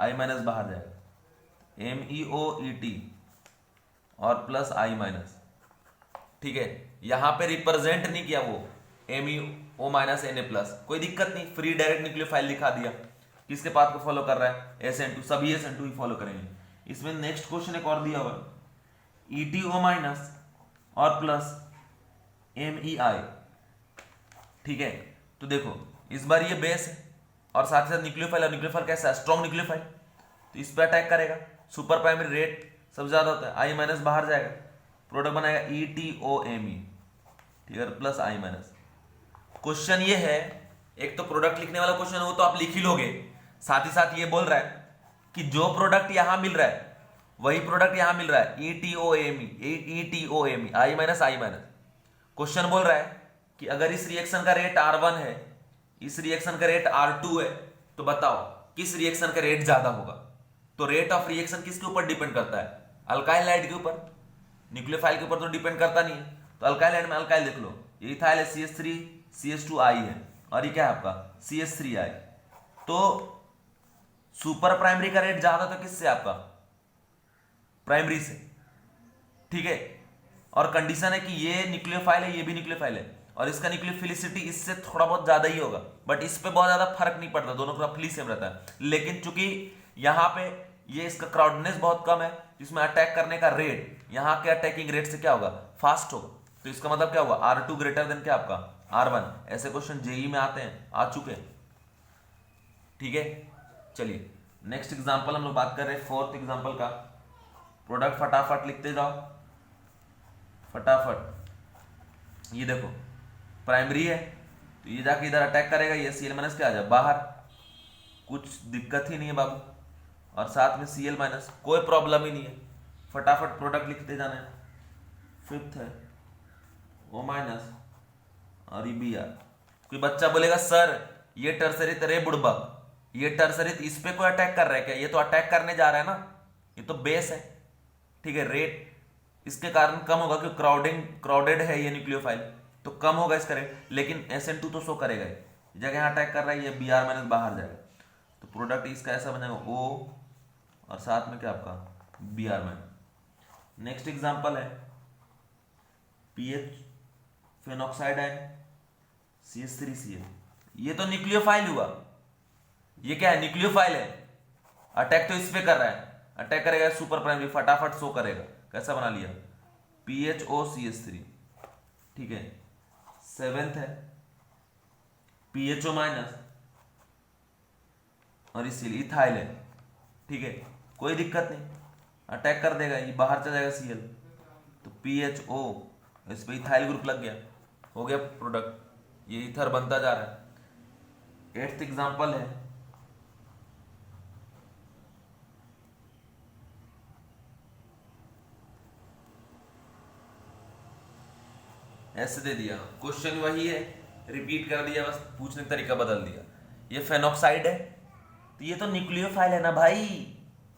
[SPEAKER 1] I- बाहर जाएगा, MEOET और प्लस I-। ठीक है, यहां पे रिप्रेजेंट नहीं किया वो MEO माइनस Na+, कोई दिक्कत नहीं, फ्री डायरेक्ट न्यूक्लियोफाइल लिखा दिया। किसके पाथ को फॉलो कर रहा है? SN2, सभी SN2 ही फॉलो करेंगे। इसमें नेक्स्ट क्वेश्चन एक और दिया हुआ, ETO माइनस और प्लस MEI। ठीक है, तो देखो इस बार ये बेस है और साथ ही साथ न्यूक्लियोफाइल, और न्यूक्लियोफाइल कैसा है? स्ट्रॉन्ग न्यूक्लियोफाइल, तो इस पर अटैक करेगा। सुपर प्राइमरी रेट सबसे ज्यादा होता है, I- बाहर जाएगा, प्रोडक्ट बनाएगा ETOMe। ठीक है, प्लस I-। क्वेश्चन ये है, एक तो प्रोडक्ट लिखने वाला क्वेश्चन है वो तो आप लिख ही लोगे, साथ ही साथ ये बोल रहा है कि जो प्रोडक्ट यहां मिल रहा है वही प्रोडक्ट यहां मिल रहा है, ETOMe I- क्वेश्चन बोल रहा है कि अगर इस रिएक्शन का रेट R1 है, इस रिएक्शन का रेट R2 है, तो बताओ किस रिएक्शन का रेट ज्यादा होगा? तो रेट ऑफ रिएक्शन किसके ऊपर डिपेंड करता है? अल्काइल हाइड के ऊपर, न्यूक्लियोफाइल के ऊपर तो डिपेंड करता नहीं है। तो अल्काइल हाइड में अल्काइल देख लो, ये इथाइल है CH3 CH2I है और ये क्या है आपका CH3I। तो सुपर प्राइमरी का रेट ज्यादा तो किससे? आपका प्राइमरी से। ठीक है, और कंडीशन है कि ये न्यूक्लियोफाइल है, ये भी न्यूक्लियोफाइल है और इसका न्यूक्लियोफिलिसिटी इससे थोड़ा बहुत ज्यादा ही होगा, बट इस पे बहुत ज्यादा फर्क नहीं पड़ता, दोनों का रफली सेम रहता है। लेकिन चूंकि यहां पे ये इसका क्राउडनेस बहुत कम है, जिसमें अटैक करने का रेट यहाँ के अटैकिंग रेट से क्या होगा? फास्ट होगा। तो इसका मतलब क्या हुआ, R2 ग्रेटर देन क्या आपका R1। ऐसे क्वेश्चन जेई में आते हैं, आ चुके हैं। ठीक है, चलिए नेक्स्ट एग्जांपल हम लोग बात कर रहे हैं, फोर्थ एग्जांपल का। प्रोडक्ट फटाफट लिखते जाओ, फटाफट। ये देखो प्राइमरी है, तो ये जाके इधर अटैक करेगा, ये Cl माइनस क्या आ जाए बाहर, कुछ दिक्कत ही नहीं है बाबू। और साथ में Cl माइनस, कोई प्रॉब्लम ही नहीं है, फटाफट प्रोडक्ट लिखते जाना है। फिफ्थ है O माइनस और ये Br। कोई बच्चा बोलेगा सर ये टर्सरित, रे बुड़बक, ये टर्सरित इस पे कोई अटैक कर रहा है क्या? ये तो अटैक करने जा रहा है ना, ये तो बेस है। ठीक है, रेट इसके कारण कम होगा क्योंकि क्राउडेड है ये न्यूक्लियोफाइल, तो कम होगा इसका रेट। लेकिन SN2 तो शो करेगा, जगह यहाँ अटैक कर रहा है, ये Br माइनस बाहर जाएगा, तो प्रोडक्ट इसका ऐसा बनेगा O और साथ में क्या आपका Br माइनस। नेक्स्ट एग्जांपल है PH फेनॉक्साइड आयन CH3Cl। ये तो न्यूक्लियोफाइल हुआ, ये क्या है न्यूक्लियोफाइल है, अटैक तो इस पे कर रहा है, अटैक करेगा सुपर प्राइमरी, फटाफट शो करेगा। कैसा बना लिया PHOCH3। ठीक है, सेवेंथ है PHO माइनस और इसीलिए इथाइल है। ठीक है, कोई दिक्कत नहीं, अटैक कर देगा, ये बाहर चला जाएगा Cl, तो PHO, इस पे इथाइल ग्रुप लग गया, हो गया प्रोडक्ट, ये इथर बनता जा रहा है। एट्थ एग्जांपल है ऐसे दे दिया, क्वेश्चन वही है, रिपीट कर दिया, बस पूछने का तरीका बदल दिया। ये फेनॉक्साइड है, तो ये तो न्यूक्लियोफाइल है ना भाई,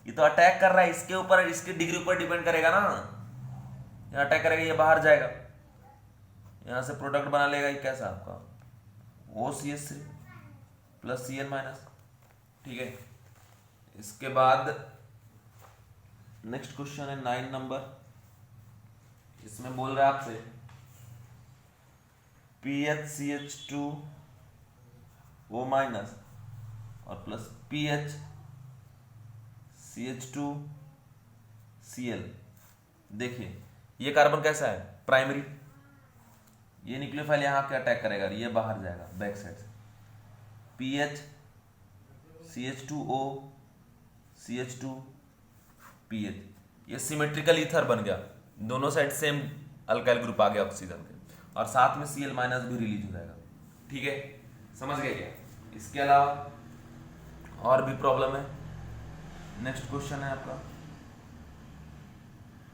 [SPEAKER 1] ये तो अटैक कर रहा है इसके ऊपर, इसके डिग्री ऊपर डिपेंड करेगा ना, ये अटैक करेगा, ये बाहर जाएगा, यहां से प्रोडक्ट बना लेगा, ये कैसा आपका OCH3 प्लस Cl माइनस। ठीक है, इसके बाद नेक्स्ट क्वेश्चन है 9 नंबर, इसमें बोल रहा है आपसे PHCH2O माइनस और प्लस PHCH2Cl। देखिए ये कार्बन कैसा है प्राइमरी, ये न्यूक्लियोफाइल यहाँ क्या अटैक करेगा, ये बाहर जाएगा बैक साइड से, PHCH2O CH2PH, ये सिमेट्रिकल ईथर बन गया, दोनों साइड सेम अल्काइल ग्रुप आ गया ऑक्सीजन के, और साथ में Cl माइनस भी रिलीज हो जाएगा। ठीक है, समझ गए क्या? इसके अलावा और भी प्रॉब्लम है। नेक्स्ट क्वेश्चन है आपका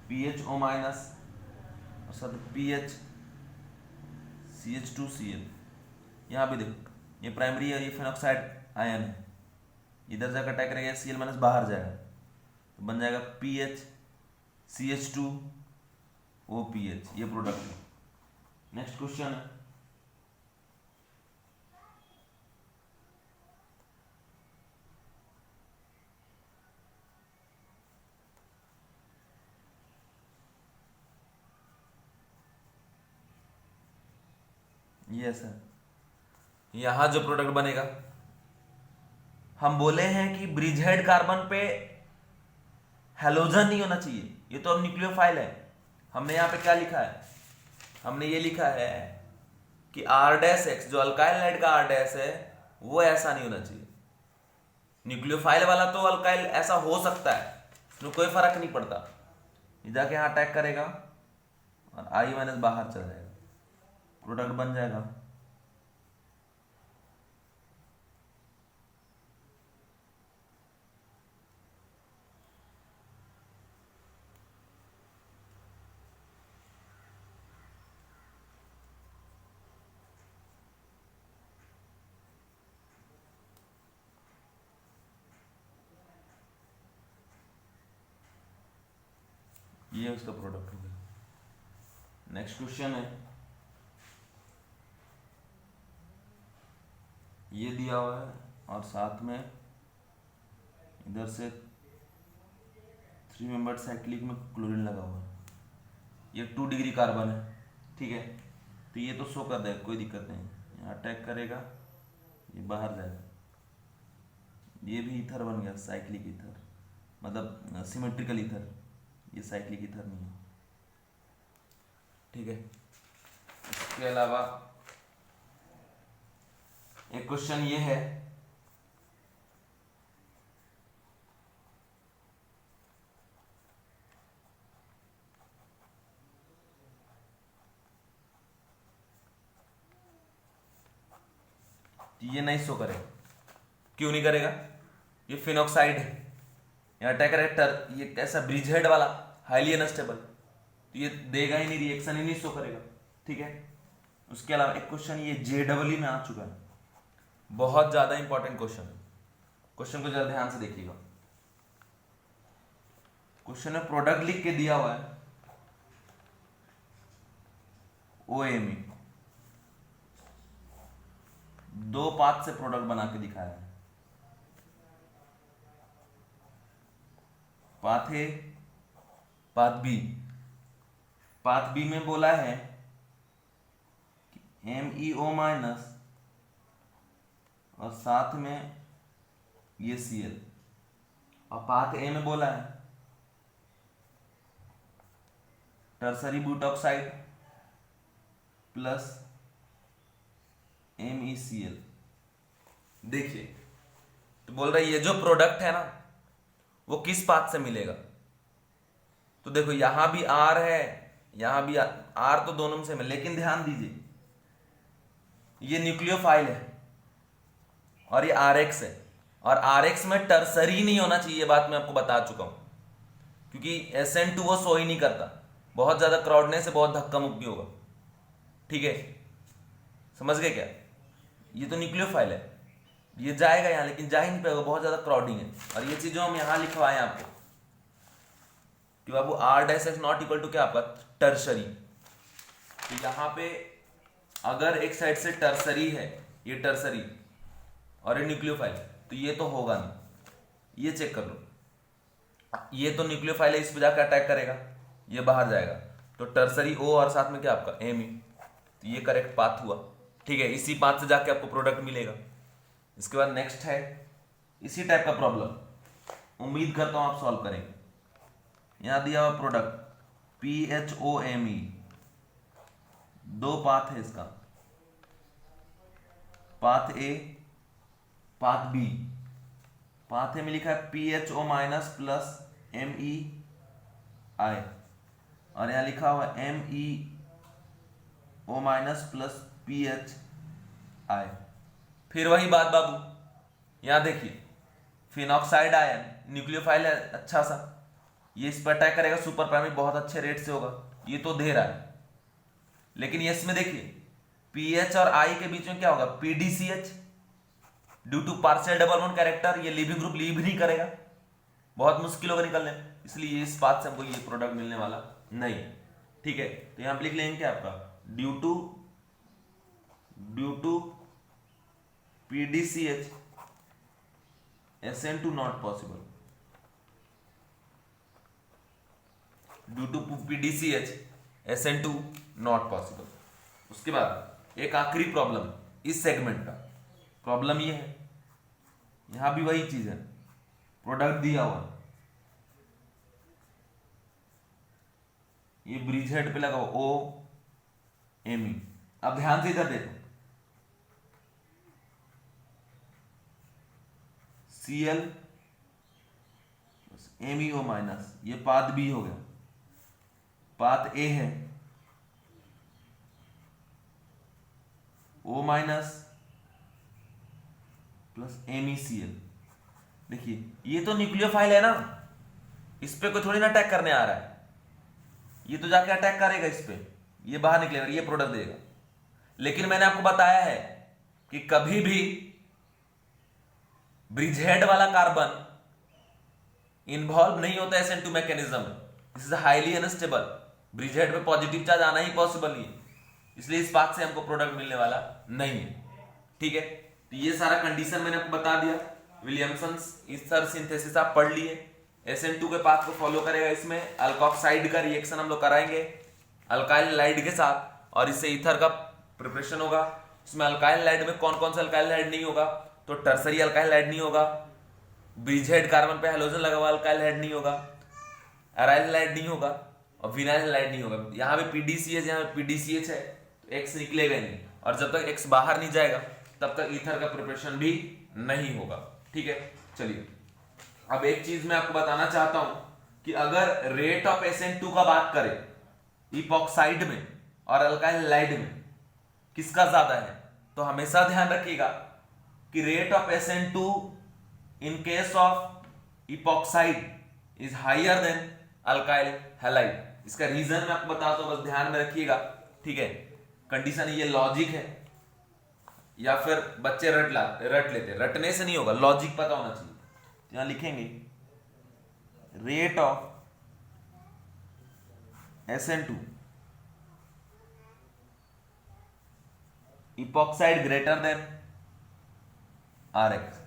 [SPEAKER 1] PHO माइनस और साथ PHCH2Cl। यहाँ भी देखो ये प्राइमरी है, ये फेनॉक्साइड आयन है, इधर जाकर अटैक करेगा, Cl माइनस बाहर जाएगा, तो बन जाएगा PHCH2OPH, ये प्रोडक्ट है। नेक्स्ट क्वेश्चन है ये सर, यहां जो प्रोडक्ट बनेगा, हम बोले हैं कि ब्रिजहेड कार्बन पे हेलोजन नहीं होना चाहिए, ये तो अब न्यूक्लियोफाइल है। हमने यहाँ पे क्या लिखा है, हमने ये लिखा है कि R' जो अल्काइल लाइड का R' है वो ऐसा नहीं होना चाहिए। न्यूक्लियोफाइल वाला तो अल्काइल ऐसा हो सकता है, उसमें कोई फर्क नहीं पड़ता, ये जाके यहाँ अटैक करेगा और I माइनस बाहर चला जाएगा, प्रोडक्ट बन जाएगा ये उसका प्रोडक्ट हो गया। नेक्स्ट क्वेश्चन है, ये दिया हुआ है और साथ में इधर से 3 मेंबर्ड साइक्लिक में क्लोरीन लगा हुआ है, ये 2 डिग्री कार्बन है। ठीक है, तो ये तो शो कर देगा, कोई दिक्कत नहीं, यहाँ अटैक करेगा, ये बाहर जाएगा, ये भी ईथर बन गया, साइक्लिक ईथर, मतलब सिमेट्रिकल ईथर, ये साइक्लिक ईथर नहीं है। ठीक है, उसके अलावा एक क्वेश्चन ये है, ये नहीं शो करेगा। क्यों नहीं करेगा? ये फिनॉक्साइड है, यहाँ अटैक करेक्टर, ये कैसा ब्रिज हेड वाला, हाईली अनस्टेबल, तो ये देगा ही नहीं, रिएक्शन ही नहीं शो करेगा। ठीक है। उसके अलावा एक क्वेश्चन ये JEE में आ चुका है, बहुत ज्यादा इंपॉर्टेंट क्वेश्चन। क्वेश्चन को जरा ध्यान से देखिएगा। क्वेश्चन में प्रोडक्ट लिख के दिया हुआ है OMe, 2 पाथ से प्रोडक्ट बना के दिखाया है, path A, path B. Path B में बोला है कि MEO माइनस और साथ में ये Cl, और पाथ ए में बोला है टर्सरी ब्यूटॉक्साइड प्लस MECl। देखिए, तो बोल रहा है ये जो प्रोडक्ट है ना वो किस पाथ से मिलेगा। तो देखो यहां भी R है, यहां भी R तो दोनों में से मिले, लेकिन ध्यान दीजिए ये न्यूक्लियोफाइल है और ये RX है, और RX में टर्सरी नहीं होना चाहिए, ये बात मैं आपको बता चुका हूं, क्योंकि SN2 वो सो ही नहीं करता, बहुत ज्यादा क्राउडनेस से बहुत धक्का मुक्की होगा। ठीक है, समझ गए क्या? ये तो न्यूक्लियोफाइल है, ये जाएगा यहां लेकिन जा ही नहीं पाएगा, बहुत ज्यादा क्राउडिंग है। और ये चीज जो हम यहां लिखवाए आपको कि बाबू R' नॉट इक्वल टू क्या आपका टर्सरी, तो यहां पे अगर एक साइड से टर्सरी है, ये टर्सरी और ये न्यूक्लियोफाइल, तो ये तो होगा नहीं, ये चेक कर लो, ये तो न्यूक्लियोफाइल है, इस पे जाकर अटैक करेगा, ये बाहर जाएगा, तो टर्सरी O और साथ में क्या आपका Me, तो ये करेक्ट पाथ हुआ। ठीक है, इसी पाथ से जाके आपको प्रोडक्ट मिलेगा। इसके बाद नेक्स्ट है इसी टाइप का प्रॉब्लम, उम्मीद करता हूं आप सॉल्व करेंगे। यहां दिया हुआ प्रोडक्ट PHOMe, 2 पाथ है इसका, path A, path B. Path A में लिखा है PHO माइनस प्लस MEI, और यहां लिखा हुआ MEO माइनस प्लस PHI। फिर वही बात बाबू, यहां देखिए फिनॉक्साइड आयन न्यूक्लियोफाइल है अच्छा सा, ये इस पर अटैक करेगा, सुपर प्राइमरी बहुत अच्छे रेट से होगा, ये तो दे रहा है। लेकिन ये इसमें देखिए PH और I के बीच में क्या होगा, PDCH, due to partial double bond character, ये लीविंग ग्रुप लीव नहीं करेगा, बहुत मुश्किल होगा निकलने, इसलिए इस बात से हमको ये प्रोडक्ट मिलने वाला नहीं। ठीक है, तो यहां पर लिख लेंगे क्या आपका, due to PDCH SN2 not possible, due to PDCH SN2 not possible. उसके बाद एक आखिरी प्रॉब्लम इस सेगमेंट का, प्रॉब्लम ये है, यहां भी वही चीज है, प्रोडक्ट दिया हुआ, ये ब्रिज हेड पे लगा हुआ OMe। अब ध्यान से इधर देखो, Cl MEO माइनस, ये पाथ बी हो गया, पाथ ए है O माइनस प्लस MECl। देखिए ये तो न्यूक्लियोफाइल है ना, इस पे कोई थोड़ी ना अटैक करने आ रहा है, ये तो जाके अटैक करेगा इस पे, ये बाहर निकलेगा, ये प्रोडक्ट देगा। लेकिन मैंने आपको बताया है कि कभी भी ब्रिज हेड वाला कार्बन इन्वॉल्व नहीं होता SN2 मैकेनिज्म में, this is highly unstable, bridge head पे पॉजिटिव चार्ज आना ही पॉसिबल नहीं है, इसलिए इस बात से हमको प्रोडक्ट मिलने वाला नहीं है। ठीक है, तो ये सारा कंडीशन मैंने आपको बता दिया। विलियमसन ईथर सिंथेसिस आप पढ़ लिए, SN2 के पाथ को फॉलो करेगा, इसमें अल्कोक्साइड का रिएक्शन हम लोग कराएंगे अल्काइल लाइड के साथ, और इससे ईथर का प्रिपरेशन होगा। इसमें अल्काइल लाइड में कौन कौन सा अल्काइल लाइड नहीं होगा, तो टर्सरी अल्काइल लाइड नहीं होगा, ब्रिज हेड कार्बन पे हेलोजन लगा हुआ अल्काइल लाइड नहीं होगा, अराइल लाइड नहीं होगा, और विनाइल लाइड नहीं होगा। यहाँ पे PDCH, यहाँ पे PDCH है, एक्स निकलेगा ही नहीं, और जब तक एक्स बाहर नहीं जाएगा तब तक ईथर का प्रिपरेशन भी नहीं होगा। ठीक है, चलिए अब एक चीज मैं आपको बताना चाहता हूं कि अगर रेट ऑफ SN2 का बात करें इपॉक्साइड में और अल्काइल हैलाइड में किसका ज्यादा है, तो हमेशा ध्यान रखिएगा कि rate of SN2 in case of epoxide is higher than alkyl halide. इसका रीजन मैं आपको बताता हूं, बस ध्यान में रखिएगा। ठीक है, कंडीशन ये लॉजिक है, या फिर बच्चे रट लेते, रटने से नहीं होगा, लॉजिक पता होना चाहिए। यहां लिखेंगे rate of SN2 epoxide greater than RX।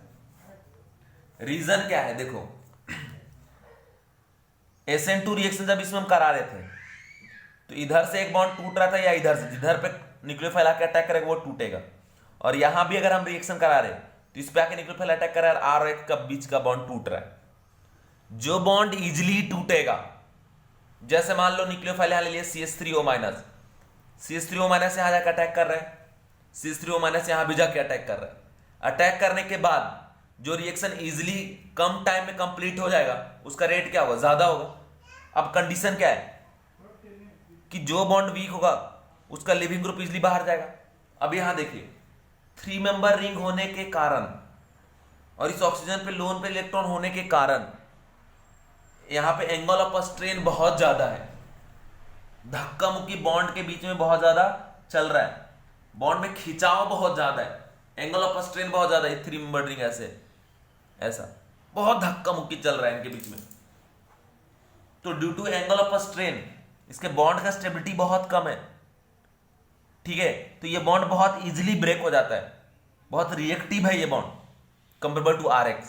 [SPEAKER 1] Reason क्या है, देखो SN2 रिएक्शन जब इसमें हम करा रहे थे तो इधर से एक बॉन्ड टूट रहा था, या इधर से जिधर पे न्यूक्लियोफाइल आके अटैक करेगा वो टूटेगा, और यहां भी अगर हम रिएक्शन करा रहे हैं तो इस पे आके न्यूक्लियोफाइल अटैक कर रहा है, आर और एक्स का बीच का बॉन्ड टूट रहा है। जो बॉन्ड इजिली टूटेगा, जैसे मान लो न्यूक्लियोफाइल यहां ले लिया CH3O माइनस, CH3O माइनस यहां जाकर अटैक कर रहा है, CH3O माइनस यहां भी जाके अटैक कर रहा है। अटैक करने के बाद जो रिएक्शन इजिली कम टाइम में कंप्लीट हो जाएगा उसका रेट क्या होगा, ज्यादा होगा। अब कंडीशन क्या है कि जो बॉन्ड वीक होगा उसका लिविंग ग्रुप इजिली बाहर जाएगा। अब यहां देखिए 3 मेंबर रिंग होने के कारण और इस ऑक्सीजन पे लोन पे इलेक्ट्रॉन होने के कारण यहां पे एंगल ऑफ स्ट्रेन बहुत ज्यादा है, धक्का मुक्की बॉन्ड के बीच में बहुत ज्यादा चल रहा है, बॉन्ड में खिंचाव बहुत ज्यादा है, एंगल ऑफ स्ट्रेन बहुत ज्यादा है। 3 मेंबर रिंग ऐसा बहुत धक्का मुक्की चल रहा है इनके बीच में, तो due to angle of strain इसके बॉन्ड का स्टेबिलिटी बहुत कम है। ठीक है, तो ये बॉन्ड बहुत इजीली ब्रेक हो जाता है, बहुत रिएक्टिव है ये बॉन्ड कंपेरेबल टू RX।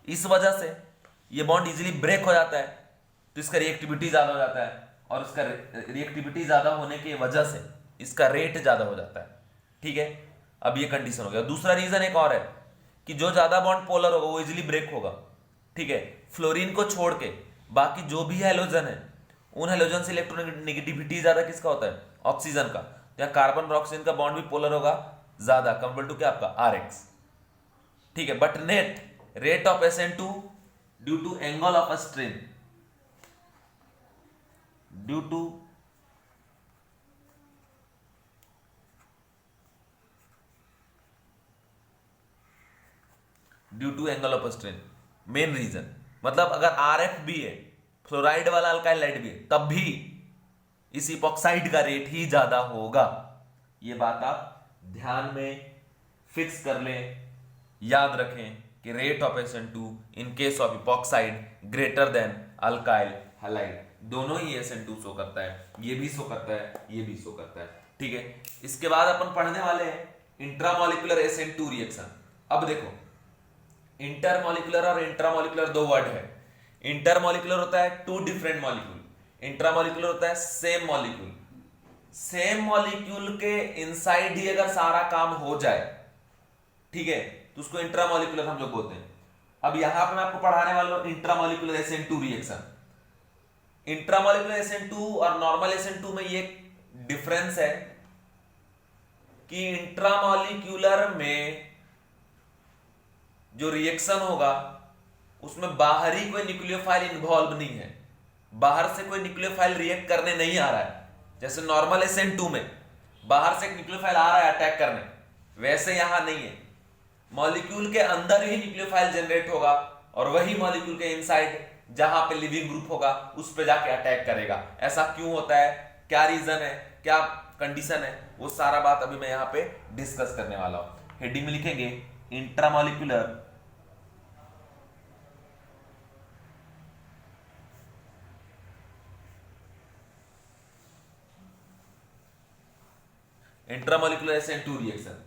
[SPEAKER 1] इस वजह से ये बॉन्ड इजीली ब्रेक हो जाता है, तो इसका रिएक्टिविटी ज्यादा हो जाता है, और इसका रिएक्टिविटी ज्यादा होने की वजह से इसका रेट ज्यादा हो जाता है। ठीक है, अब ये कंडीशन हो गया। दूसरा रीजन एक और है कि जो ज्यादा बॉन्ड पोलर होगा वो इजीली ब्रेक होगा। ठीक है, फ्लोरीन को छोड़ के बाकी जो भी हैलोजन है उन हैलोजन से इलेक्ट्रोनेगेटिविटी ज्यादा किसका होता है, ऑक्सीजन का। या कार्बन और ऑक्सीजन का बॉन्ड भी पोलर होगा ज्यादा कंपेयर टू क्या आपका RX। ठीक है, but net rate of SN2 due to angle of strain, due to angle of strain main reason. मतलब अगर RF भी है, फ्लोराइड वाला अल्काइल हैलाइड भी है, तब भी इस इपॉक्साइड का रेट ही ज्यादा होगा। ये बात आप ध्यान में फिक्स कर लें, याद रखें कि rate of SN2 in case of epoxide greater then alkyl halide. दोनों ही SN2 शो करता है, ये भी शो करता है, ये भी शो करता है। ठीक है, इसके बाद अपन पढ़ने वाले हैं इंट्रामोलिकुलर SN2 रिएक्शन। अब देखो इंटरमोलिकुलर और इंट्रामोलिकुलर दो वर्ड है। इंटरमोलिकुलर होता है 2 डिफरेंट मॉलिक्यूल, इंट्रामोलिकुलर होता है सेम मॉलिक्यूल। सेम मॉलिक्यूल के इनसाइड ही अगर सारा काम हो जाए, ठीक है, तो उसको इंट्रामोलिकुलर हम लोग बोलते हैं। अब यहां पे मैं आपको पढ़ाने वाला हूं intramolecular SN2 reaction. Intramolecular SN2 और नॉर्मल SN2 में ये डिफरेंस है कि इंट्रामोलिकुलर में जो रिएक्शन होगा उसमें बाहरी कोई न्यूक्लियोफाइल इन्वॉल्व नहीं है, बाहर से कोई न्यूक्लियोफाइल रिएक्ट करने नहीं आ रहा है। जैसे नॉर्मल SN2 में बाहर से एक न्यूक्लियोफाइल आ रहा है अटैक करने, वैसे यहां नहीं है। मॉलिक्यूल के अंदर ही न्यूक्लियोफाइल जनरेट होगा और वही मॉलिक्यूल के इनसाइड जहां पे लिविंग ग्रुप होगा उस पे जाके अटैक करेगा। ऐसा क्यों होता है, क्या रीजन है, क्या कंडीशन है, वो सारा बात अभी मैं यहां पे डिस्कस करने वाला हूं। हेडिंग में लिखेंगे इंट्रामोलिकुलर इंट्रामोलिकुलर SN2 रिएक्शन।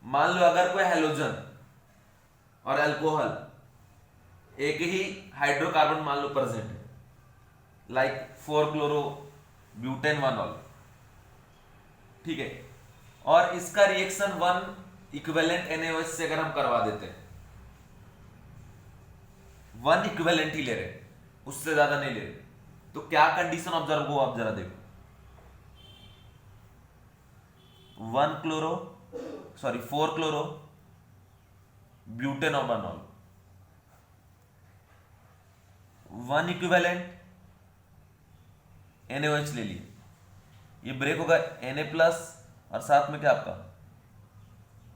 [SPEAKER 1] मान लो अगर कोई हैलोजन और अल्कोहल एक ही हाइड्रोकार्बन मान लो प्रेजेंट है, लाइक 4-क्लोरो-ब्यूटेन-1-ऑल, ठीक है, और इसका रिएक्शन 1 इक्विवेलेंट NaOH से अगर हम करवा देते हैं, 1 इक्विवेलेंट ही ले रहे, उससे ज्यादा नहीं ले रहे, तो क्या कंडीशन ऑब्जर्व हो आप जरा देखो। 4 क्लोरो ब्यूटेनॉल 1 इक्विवेलेंट NaOH ले लिए, ये ब्रेक होगा Na+ और साथ में क्या आपका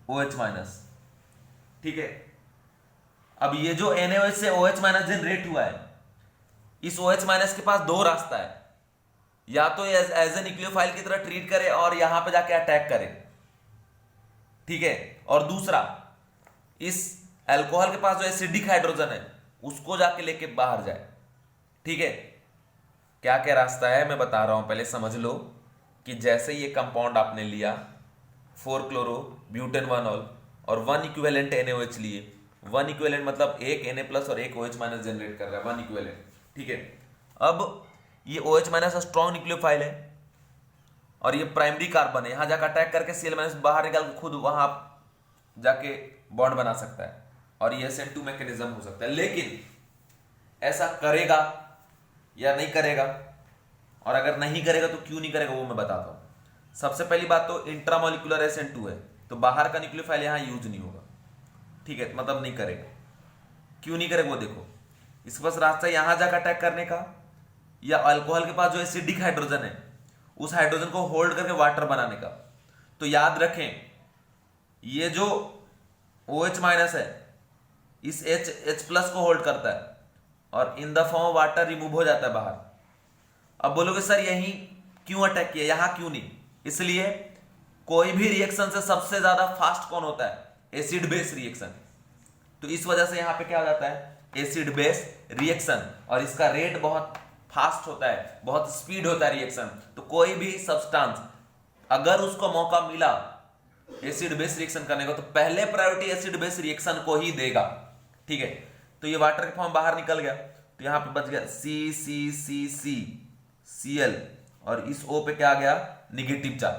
[SPEAKER 1] OH-, ठीक है। अब ये जो NaOH से OH- जनरेट हुआ है, इस OH- के पास दो रास्ता है, या तो एज ए न्यूक्लियोफाइल की तरह ट्रीट करे और यहां पे जाके अटैक करे, ठीक है, और दूसरा इस अल्कोहल के पास जो एसिडिक हाइड्रोजन है उसको जाके लेके बाहर जाए, ठीक है। क्या क्या रास्ता है मैं बता रहा हूं, पहले समझ लो कि जैसे ये कंपाउंड आपने लिया 4 क्लोरो ब्यूटेनॉल और 1 इक्विवेलेंट NaOH लिए, 1 इक्विवेलेंट मतलब एक Na+ और एक OH- जनरेट कर रहा है, 1 इक्विवेलेंट, ठीक है। अब ये OH- स्ट्रॉन्ग न्यूक्लियोफाइल है और ये प्राइमरी कार्बन है, यहां जाकर अटैक करके Cl- बाहर निकाल के खुद वहां जाके बॉन्ड बना सकता है और ये SN2 मैकेनिज्म हो सकता है। लेकिन ऐसा करेगा या नहीं करेगा, और अगर नहीं करेगा तो क्यों नहीं करेगा वो मैं बताता हूं। सबसे पहली बात तो इंट्रामोलिकुलर SN2 है, तो बाहर का न्यूक्लियोफाइल यहां यूज नहीं होगा, ठीक है, मतलब नहीं करेगा। क्यों नहीं करेगा वो देखो, इसके पास रास्ता यहां जाकर अटैक करने का, या अल्कोहल के पास जो एसिडिक हाइड्रोजन है उस हाइड्रोजन को होल्ड करके वाटर बनाने का। तो याद रखें ये जो OH- है इस H+ को होल्ड करता है और in the form water remove हो जाता है बाहर। अब बोलोगे सर यहीं क्यों अटैक किया, यहां क्यों नहीं? इसलिए कोई भी रिएक्शन से सबसे ज्यादा फास्ट कौन होता है? Acid base reaction. तो इस वजह से यहां पे क्या हो जाता है, एसिड बेस रिएक्शन, और इसका रेट बहुत फास्ट होता है, बहुत स्पीड होता है रिएक्शन। तो कोई भी सब्सटेंस अगर उसको मौका मिला एसिड बेस रिएक्शन करने का तो पहले प्रायोरिटी एसिड बेस रिएक्शन को ही देगा, ठीक है। तो ये वाटर के फॉर्म बाहर निकल गया, तो यहां पे बच गया CCCCCl और इस O पे क्या आ गया, निगेटिव चार्ज।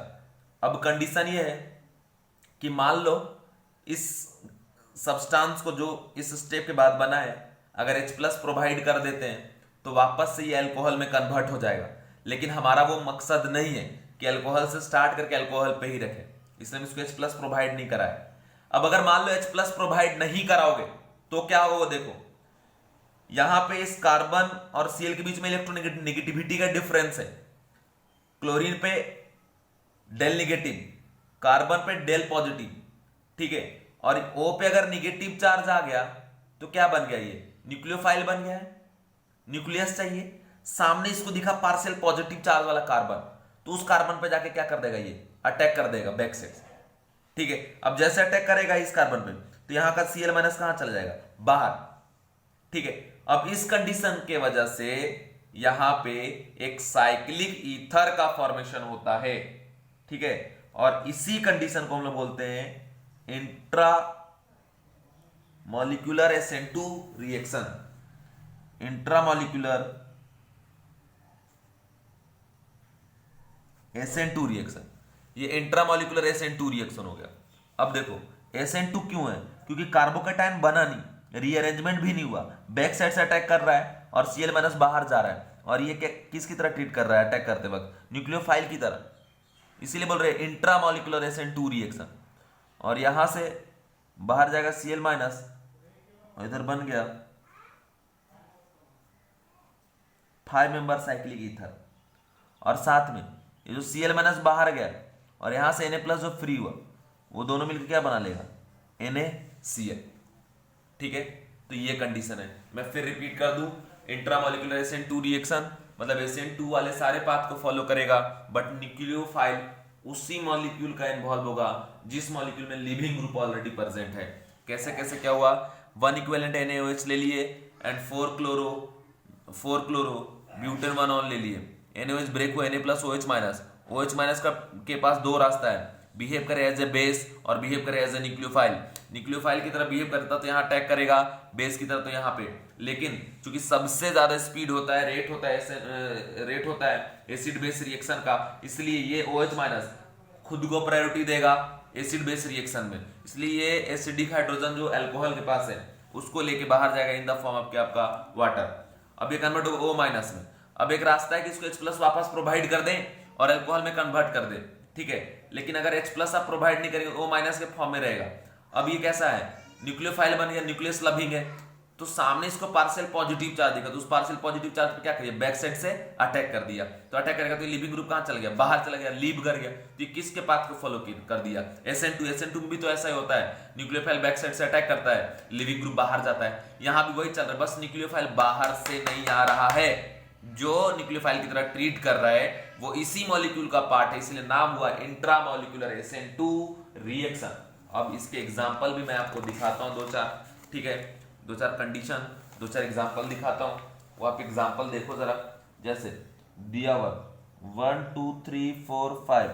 [SPEAKER 1] अब कंडीशन ये है कि मान लो इस सब्सटेंस को जो इस स्टेप के बाद बना है अगर H+ प्रोवाइड कर देते हैं तो वापस से ये अल्कोहल में कन्वर्ट हो जाएगा, लेकिन हमारा वो मकसद नहीं है कि अल्कोहल से स्टार्ट करके अल्कोहल पे ही रखें, इसलिए इसको H+ प्रोवाइड नहीं करा है। अब अगर मान लो H+ प्रोवाइड नहीं कराओगे तो क्या होगा वो देखो, यहां पे इस कार्बन और Cl के बीच में इलेक्ट्रोनेगेटिविटी का डिफरेंस है। क्लोरीन पे डेल नेगेटिव, कार्बन पे डेल पॉजिटिव, ठीक है, और O पे अगर निगेटिव चार्ज आ गया तो क्या बन गया, ये न्यूक्लियोफाइल बन गया है, न्यूक्लियस चाहिए। सामने इसको दिखा पार्शियल पॉजिटिव चार्ज वाला कार्बन, तो उस कार्बन पे जाके क्या कर देगा, ये अटैक कर देगा बैक साइड से, ठीक है। अब जैसे अटैक करेगा इस कार्बन पे तो यहां का Cl- कहां चला जाएगा, बाहर, ठीक है। अब इस कंडीशन के वजह से यहां पे एक साइक्लिक ईथर का फॉर्मेशन होता है, ठीक है, और इसी कंडीशन को हम लोग बोलते हैं intra molecular SN2 reaction, intramolecular SN2 reaction. ये इंट्रामॉलिक्यूलर SN2 रिएक्शन हो गया। अब देखो SN2 क्यों है, क्योंकि कार्बोकैटायन बना नहीं, रीअरेंजमेंट भी नहीं हुआ, बैक साइड से अटैक कर रहा है और Cl- बाहर जा रहा है, और ये क्या किसकी तरह ट्रीट कर रहा है अटैक करते वक्त, न्यूक्लियोफाइल की तरह, इसीलिए बोल रहे हैं इंट्रामॉलिक्यूलर SN2 रिएक्शन। और यहां से बाहर जाएगा Cl- और इधर बन गया 5 मेंबर साइक्लिक ईथर, और साथ में ये जो Cl- बाहर गया और यहां से Na+ जो फ्री हुआ वो दोनों मिलकर क्या बना लेगा, NaCl, ठीक है। तो ये कंडीशन है, मैं फिर रिपीट कर दूं, इंट्रामॉलिक्यूलर SN2 रिएक्शन मतलब SN2 वाले सारे पाथ को फॉलो करेगा, बट न्यूक्लियोफाइल उसी मॉलिक्यूल का इन्वॉल्व होगा जिस मॉलिक्यूल में लिविंग ग्रुप ऑलरेडी प्रेजेंट है। कैसे कैसे क्या हुआ, 1 इक्विवेलेंट NaOH ले लिए एंड 4 क्लोरो ब्यूटेनॉल ले लिए, NaOH ब्रेक हुआ Na+ OH- का के पास दो रास्ता है, बिहेव करे एज ए बेस और बिहेव करे एज ए न्यूक्लियोफाइल की तरह बिहेव करता तो यहाँ अटैक करेगा, बेस की तरह तो यहाँ पे। लेकिन चूंकि सबसे ज्यादा स्पीड होता है, रेट होता है एसिड बेस रिएक्शन का, इसलिए ये OH- खुद को प्रायोरिटी देगा एसिड बेस रिएक्शन में, इसलिए ये एसिडिक हाइड्रोजन जो अल्कोहल के पास है उसको लेके बाहर जाएगा इन द फॉर्म ऑफ आपका वाटर। अब ये कन्वर्ट होगा O- में। अब एक रास्ता है कि इसको H+ वापस प्रोवाइड कर दें और अल्कोहल में कन्वर्ट कर दे, ठीक है। लेकिन अगर H+ आप प्रोवाइड नहीं करेंगे, O- के फॉर्म में रहेगा। अब ये कैसा है, न्यूक्लियोफाइल बन गया, न्यूक्लियस लविंग है, तो सामने इसको पार्शियल पॉजिटिव चार्ज देगा, तो उस पार्शियल पॉजिटिव चार्ज पे क्या करिए, बैक साइड से अटैक कर दिया, तो अटैक करेगा तो लिविंग ग्रुप कहां चला गया, बाहर चला गया, लीव कर गया। तो ये किसके पाथ को फॉलो कर दिया, SN2 में भी तो ऐसा ही होता है, न्यूक्लियोफाइल बैक साइड से अटैक करता है, लिविंग ग्रुप बाहर जाता है, यहां भी वही चल रहा है, बस न्यूक्लियोफाइल बाहर से नहीं आ रहा है, जो न्यूक्लियोफाइल की तरह ट्रीट कर रहा है वो इसी मॉलिक्यूल का पार्ट है, इसलिए नाम हुआ इंट्रामॉलिक्यूलर SN2 रिएक्शन। अब इसके एग्जांपल भी मैं आपको दिखाता हूं 2-4, ठीक है, 2-4 कंडीशन, 2-4 एग्जांपल दिखाता हूं, वो आप एग्जांपल देखो जरा। जैसे दिया हुआ 1 2 3 4 5,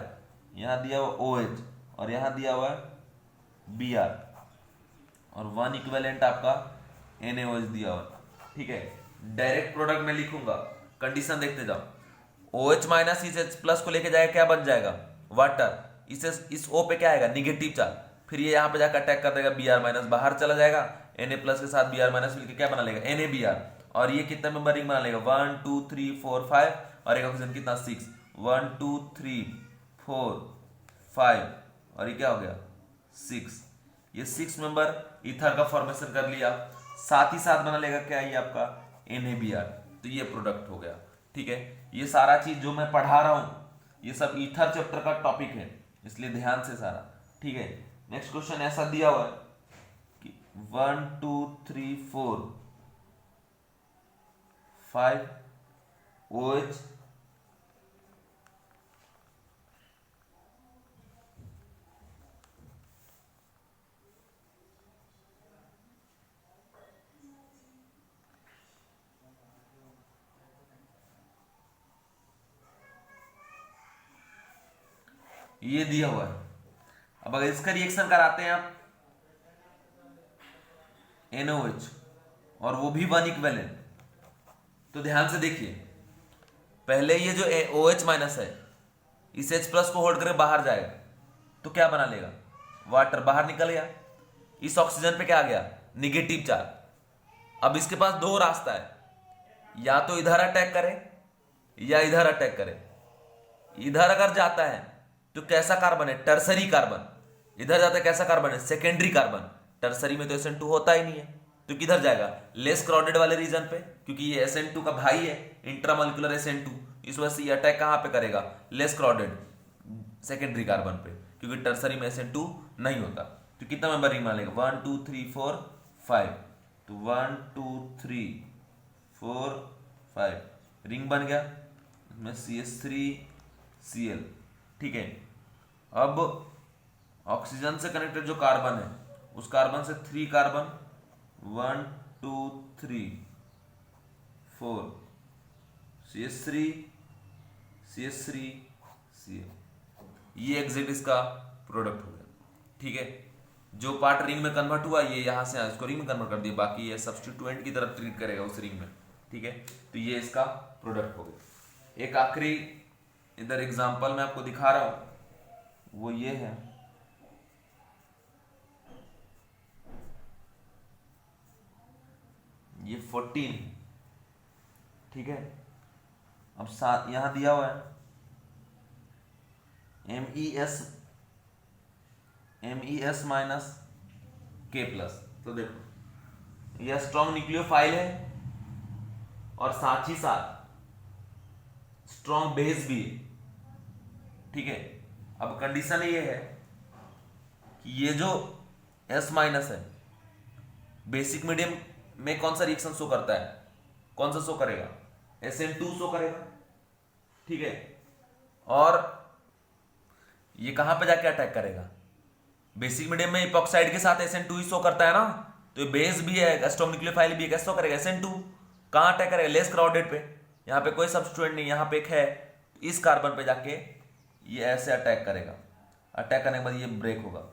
[SPEAKER 1] यहां दिया हुआ OH और यहां दिया हुआ Br और 1 इक्विवेलेंट आपका NaOH दिया हुआ, ठीक है। डायरेक्ट प्रोडक्ट में लिखूंगा, कंडीशन देखते जाओ, OH माइनस इस H+ को लेके जाएगा, क्या बन जाएगा, वाटर, इस O पे क्या आएगा, निगेटिव चार्ज, फिर ये यहां पे जाकर अटैक कर देगा, Br- बाहर चला जाएगा, Na+ के साथ Br- मिलकर क्या बना लेगा, NaBr, और ये कितना मेंबर रिंग बना लेगा, 1 2 3 4 5, और एक ऑक्सीजन कितना 6, 1 2 3 4 5, और ये क्या हो गया 6, ये 6 मेंबर ईथर का फॉर्मेशन कर लिया, साथ ही साथ बना लेगा क्या, ये आपका NaBr, तो ये प्रोडक्ट हो गया, ठीक है। ये सारा चीज जो मैं पढ़ा रहा हूं ये सब ईथर चैप्टर का टॉपिक है, इसलिए ध्यान से सारा, ठीक है। नेक्स्ट क्वेश्चन ऐसा दिया हुआ है कि 1 2 3 4 5 OH ये दिया हुआ है। अब अगर इसका रिएक्शन कराते हैं आप NaOH और वो भी 1 इक्विवेलेंट, तो ध्यान से देखिए, पहले ये जो OH- है इस H+ को होल्ड करके बाहर जाएगा, तो क्या बना लेगा, वाटर, बाहर निकल गया, इस ऑक्सीजन पे क्या आ गया, निगेटिव चार्ज। अब इसके पास दो रास्ता है, या तो इधर अटैक करे या इधर अटैक करे। इधर अगर जाता है तो कैसा कार्बन है, टर्सरी कार्बन, इधर जाता है कैसा कार्बन है, सेकेंडरी कार्बन, टर्सरी में तो SN2 होता ही नहीं है, तो किधर जाएगा, लेस क्राउडेड वाले रीजन पे, क्योंकि ये SN2 का भाई है, इंट्रामोलिकुलर SN2, इस वजह से ये अटैक कहां पे करेगा, लेस क्राउडेड सेकेंडरी कार्बन पे, क्योंकि टर्सरी में SN2 नहीं होता। तो कितना मेंबर रिंग बना लेगा, 1 2 3 4 5, तो 1 2 3 4 5 रिंग बन गया, इसमें CH3Cl, ठीक है। अब ऑक्सीजन से कनेक्टेड जो कार्बन है उस कार्बन से 3 कार्बन, 1 2 3 4 CH3 CH3Cl, ये एग्जैक्ट इसका प्रोडक्ट हो गया, ठीक है। जो पार्ट रिंग में कन्वर्ट हुआ ये यहां से इसको रिंग में कन्वर्ट कर दिया, बाकी ये सब्स्टिट्यूएंट की तरफ ट्रीट करेगा उस रिंग में, ठीक है। तो ये इसका प्रोडक्ट हो गया। एक आखिरी इधर एग्जांपल मैं आपको दिखा रहा हूं, वो ये है, ये 14, ठीक है। अब साथ यहां दिया हुआ है MES-K+, तो देखो यह स्ट्रॉन्ग न्यूक्लियोफाइल है और साथ ही साथ स्ट्रॉन्ग बेस भी है, ठीक है। अब कंडीशन ये है कि ये जो S- है बेसिक मीडियम में कौन सा रिएक्शन शो करता है, कौन सा शो करेगा, SN2 शो करेगा, ठीक है। और ये कहां पे जाके अटैक करेगा, बेसिक मीडियम में इपॉक्साइड के साथ SN2 ही शो करता है ना, तो ये बेस भी है, स्ट्रॉन्ग न्यूक्लियोफाइल भी है, कैसे शो करेगा, SN2, कहां अटैक करेगा, लेस क्राउडेड पे, यहां पे कोई सब्स्टिट्यूएंट नहीं, यहां पे एक है, इस कार्बन पे जाके ये ऐसे अटैक करेगा, अटैक करने के बाद ये ब्रेक होगा,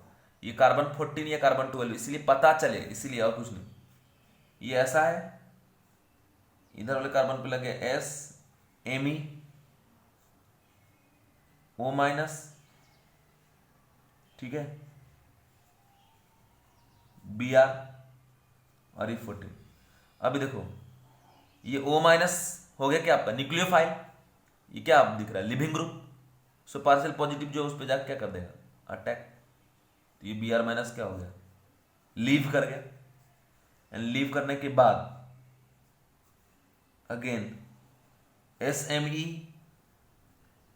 [SPEAKER 1] ये कार्बन 14 या कार्बन 12, इसलिए पता चले, इसीलिए और कुछ नहीं, ये ऐसा है, इधर वाले कार्बन पे लगे S Me O-, ठीक है, Br और ये 14। अभी देखो ये O- हो गया क्या आपका न्यूक्लियोफाइल, ये क्या आप दिख रहा है, leaving group, so partial positive जो उस पर जाके क्या कर देगा, अटैक। तो ये Br माइनस क्या हो गया, लीव कर गया। एंड लीव करने के बाद अगेन SME,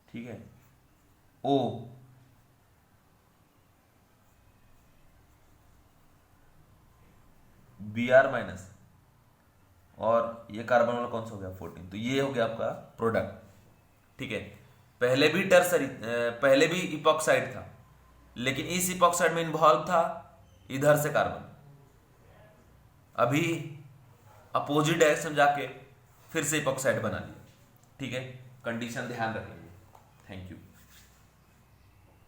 [SPEAKER 1] ठीक है, O Br माइनस, और ये कार्बन वाला कौन सा हो गया 14। तो ये हो गया आपका प्रोडक्ट, ठीक है। पहले भी टर्सरी, पहले भी इपॉक्साइड था, लेकिन इस इपॉक्साइड में इन्वॉल्व था इधर से कार्बन। अभी अपोजिट डायरेक्शन जाके फिर से इपॉक्साइड बना लिया, ठीक है। कंडीशन ध्यान रखेंगे। Thank you.